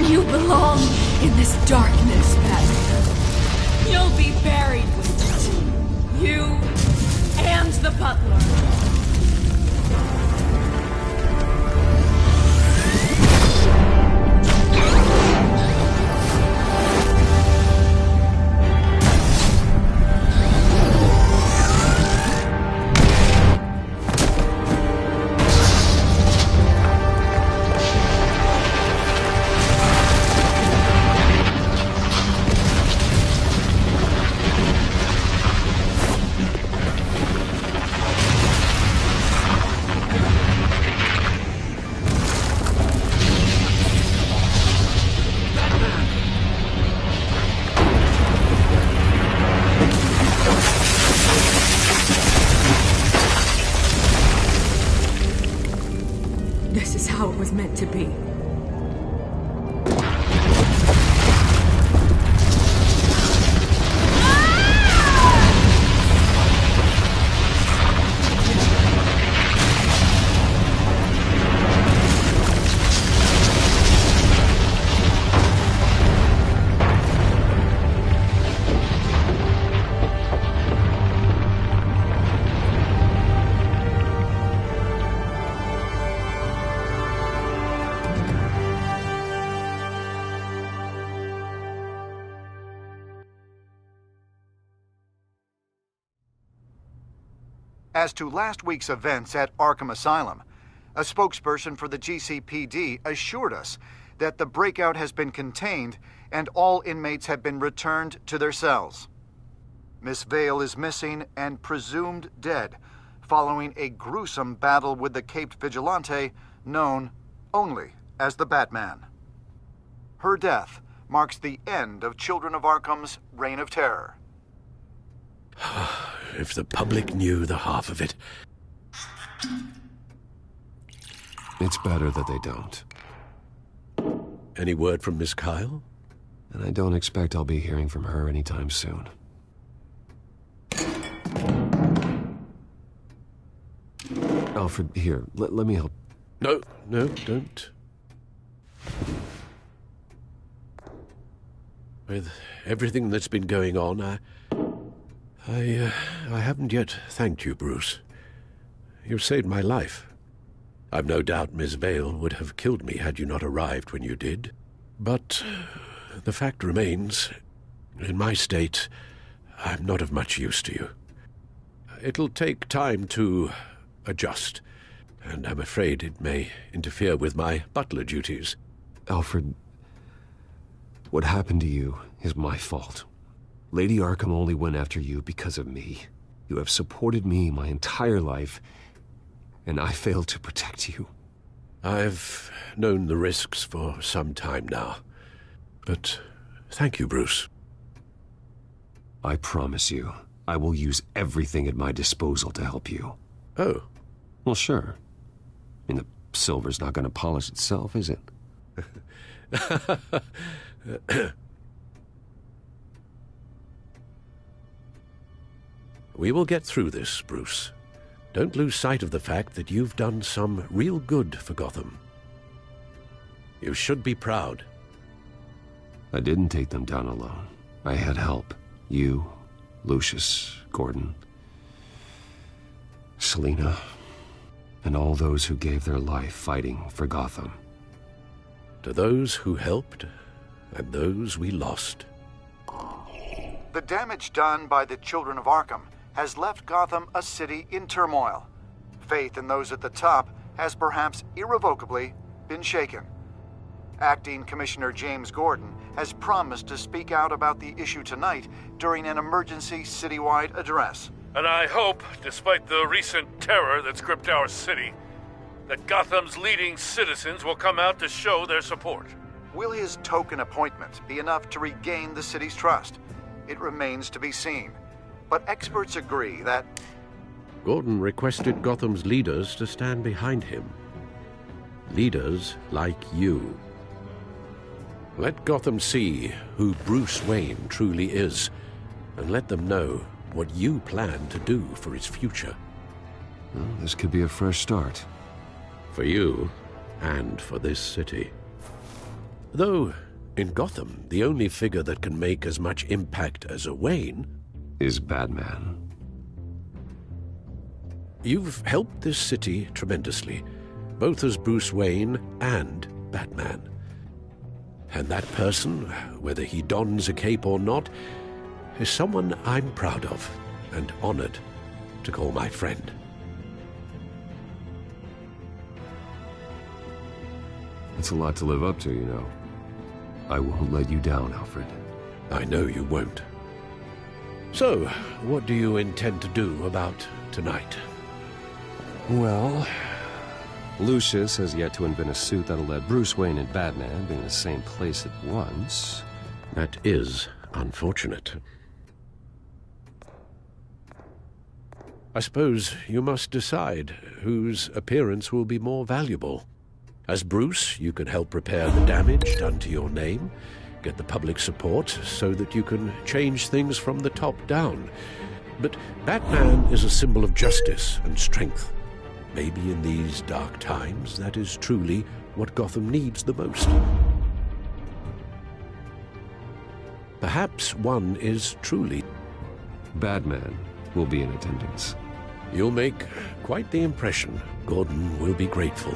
You belong in this darkness, Batman. You'll be buried with it. You and the butler. This is how it was meant to be. As to last week's events at Arkham Asylum, a spokesperson for the GCPD assured us that the breakout has been contained and all inmates have been returned to their cells. Miss Vale is missing and presumed dead, following a gruesome battle with the caped vigilante known only as the Batman. Her death marks the end of Children of Arkham's reign of terror. If the public knew the half of it. It's better that they don't. Any word from Miss Kyle? And I don't expect I'll be hearing from her anytime soon. Alfred, here, let me help. No, don't. With everything that's been going on, I haven't yet thanked you, Bruce. You've saved my life. I've no doubt Miss Vale would have killed me had you not arrived when you did. But the fact remains, in my state, I'm not of much use to you. It'll take time to adjust, and I'm afraid it may interfere with my butler duties. Alfred, what happened to you is my fault. Lady Arkham only went after you because of me. You have supported me my entire life, and I failed to protect you. I've known the risks for some time now, but thank you, Bruce. I promise you, I will use everything at my disposal to help you. Oh. Well, sure. I mean, the silver's not going to polish itself, is it? We will get through this, Bruce. Don't lose sight of the fact that you've done some real good for Gotham. You should be proud. I didn't take them down alone. I had help. You, Lucius, Gordon, Selina, and all those who gave their life fighting for Gotham. To those who helped, and those we lost. The damage done by the Children of Arkham has left Gotham a city in turmoil. Faith in those at the top has perhaps irrevocably been shaken. Acting Commissioner James Gordon has promised to speak out about the issue tonight during an emergency citywide address. And I hope, despite the recent terror that's gripped our city, that Gotham's leading citizens will come out to show their support. Will his token appointment be enough to regain the city's trust? It remains to be seen. But experts agree that Gordon requested Gotham's leaders to stand behind him. Leaders like you. Let Gotham see who Bruce Wayne truly is, and let them know what you plan to do for its future. Well, this could be a fresh start. For you, and for this city. Though, in Gotham, the only figure that can make as much impact as a Wayne is Batman. You've helped this city tremendously, both as Bruce Wayne and Batman. And that person, whether he dons a cape or not, is someone I'm proud of and honored to call my friend. It's a lot to live up to, you know. I won't let you down, Alfred. I know you won't. So, what do you intend to do about tonight? Well, Lucius has yet to invent a suit that'll let Bruce Wayne and Batman be in the same place at once. That is unfortunate. I suppose you must decide whose appearance will be more valuable. As Bruce, you can help repair the damage done to your name, get the public support so that you can change things from the top down. But Batman is a symbol of justice and strength. Maybe in these dark times, that is truly what Gotham needs the most. Perhaps one is truly... Batman will be in attendance. You'll make quite the impression. Gordon will be grateful.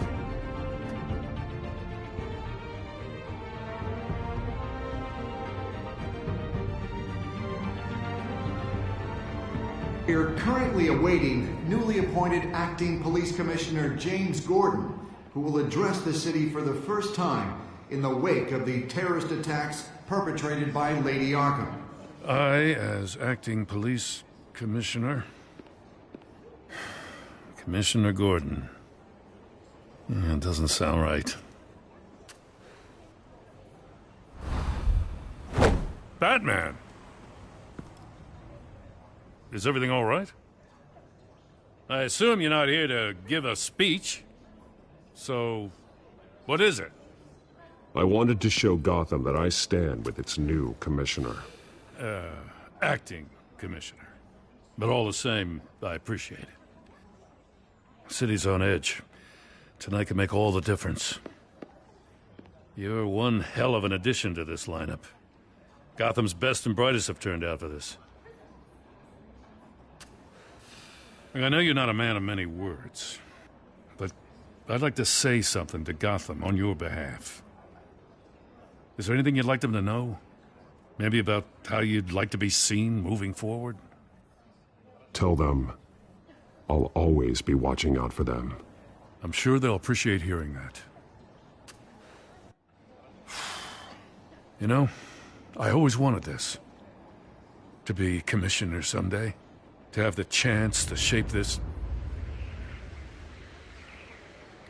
We're currently awaiting newly appointed Acting Police Commissioner James Gordon, who will address the city for the first time in the wake of the terrorist attacks perpetrated by Lady Arkham. I, as acting police commissioner... Commissioner Gordon. It doesn't sound right. Batman! Is everything all right? I assume you're not here to give a speech. So, what is it? I wanted to show Gotham that I stand with its new commissioner. Acting commissioner. But all the same, I appreciate it. City's on edge. Tonight can make all the difference. You're one hell of an addition to this lineup. Gotham's best and brightest have turned out for this. I know you're not a man of many words, but I'd like to say something to Gotham on your behalf. Is there anything you'd like them to know? Maybe about how you'd like to be seen moving forward? Tell them I'll always be watching out for them. I'm sure they'll appreciate hearing that. You know, I always wanted this. To be commissioner someday. To have the chance to shape this.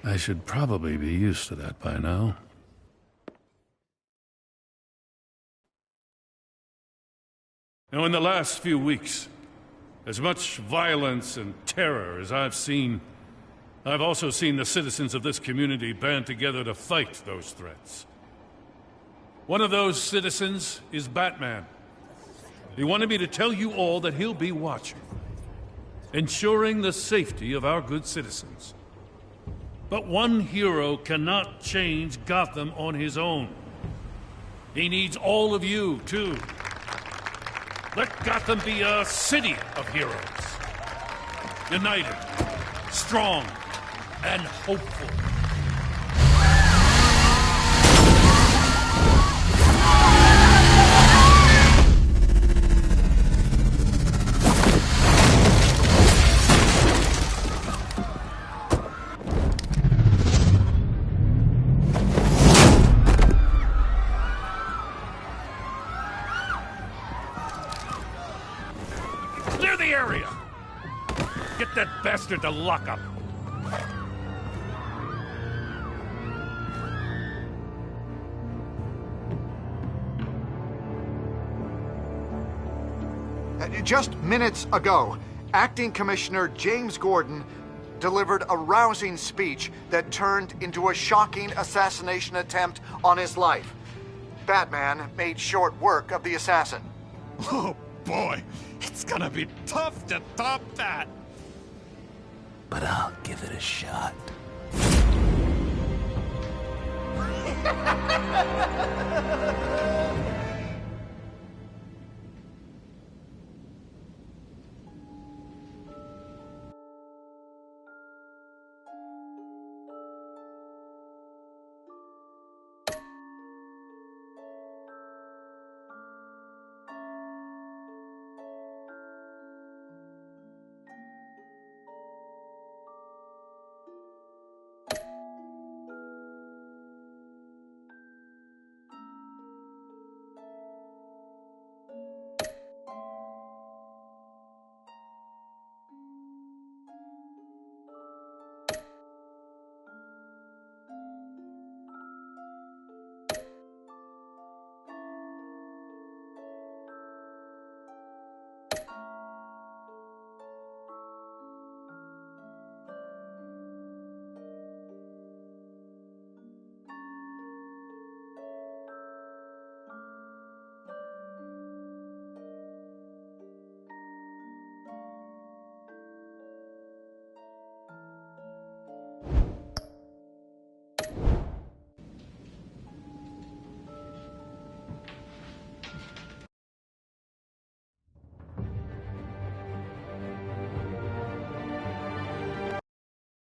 I should probably be used to that by now. Now, in the last few weeks, as much violence and terror as I've seen, I've also seen the citizens of this community band together to fight those threats. One of those citizens is Batman. He wanted me to tell you all that he'll be watching, ensuring the safety of our good citizens. But one hero cannot change Gotham on his own. He needs all of you, too. Let Gotham be a city of heroes. United, strong, and hopeful. Clear the area! Get that bastard to lock up! Just minutes ago, Acting Commissioner James Gordon delivered a rousing speech that turned into a shocking assassination attempt on his life. Batman made short work of the assassin. Oh boy, it's gonna be tough to top that. But I'll give it a shot.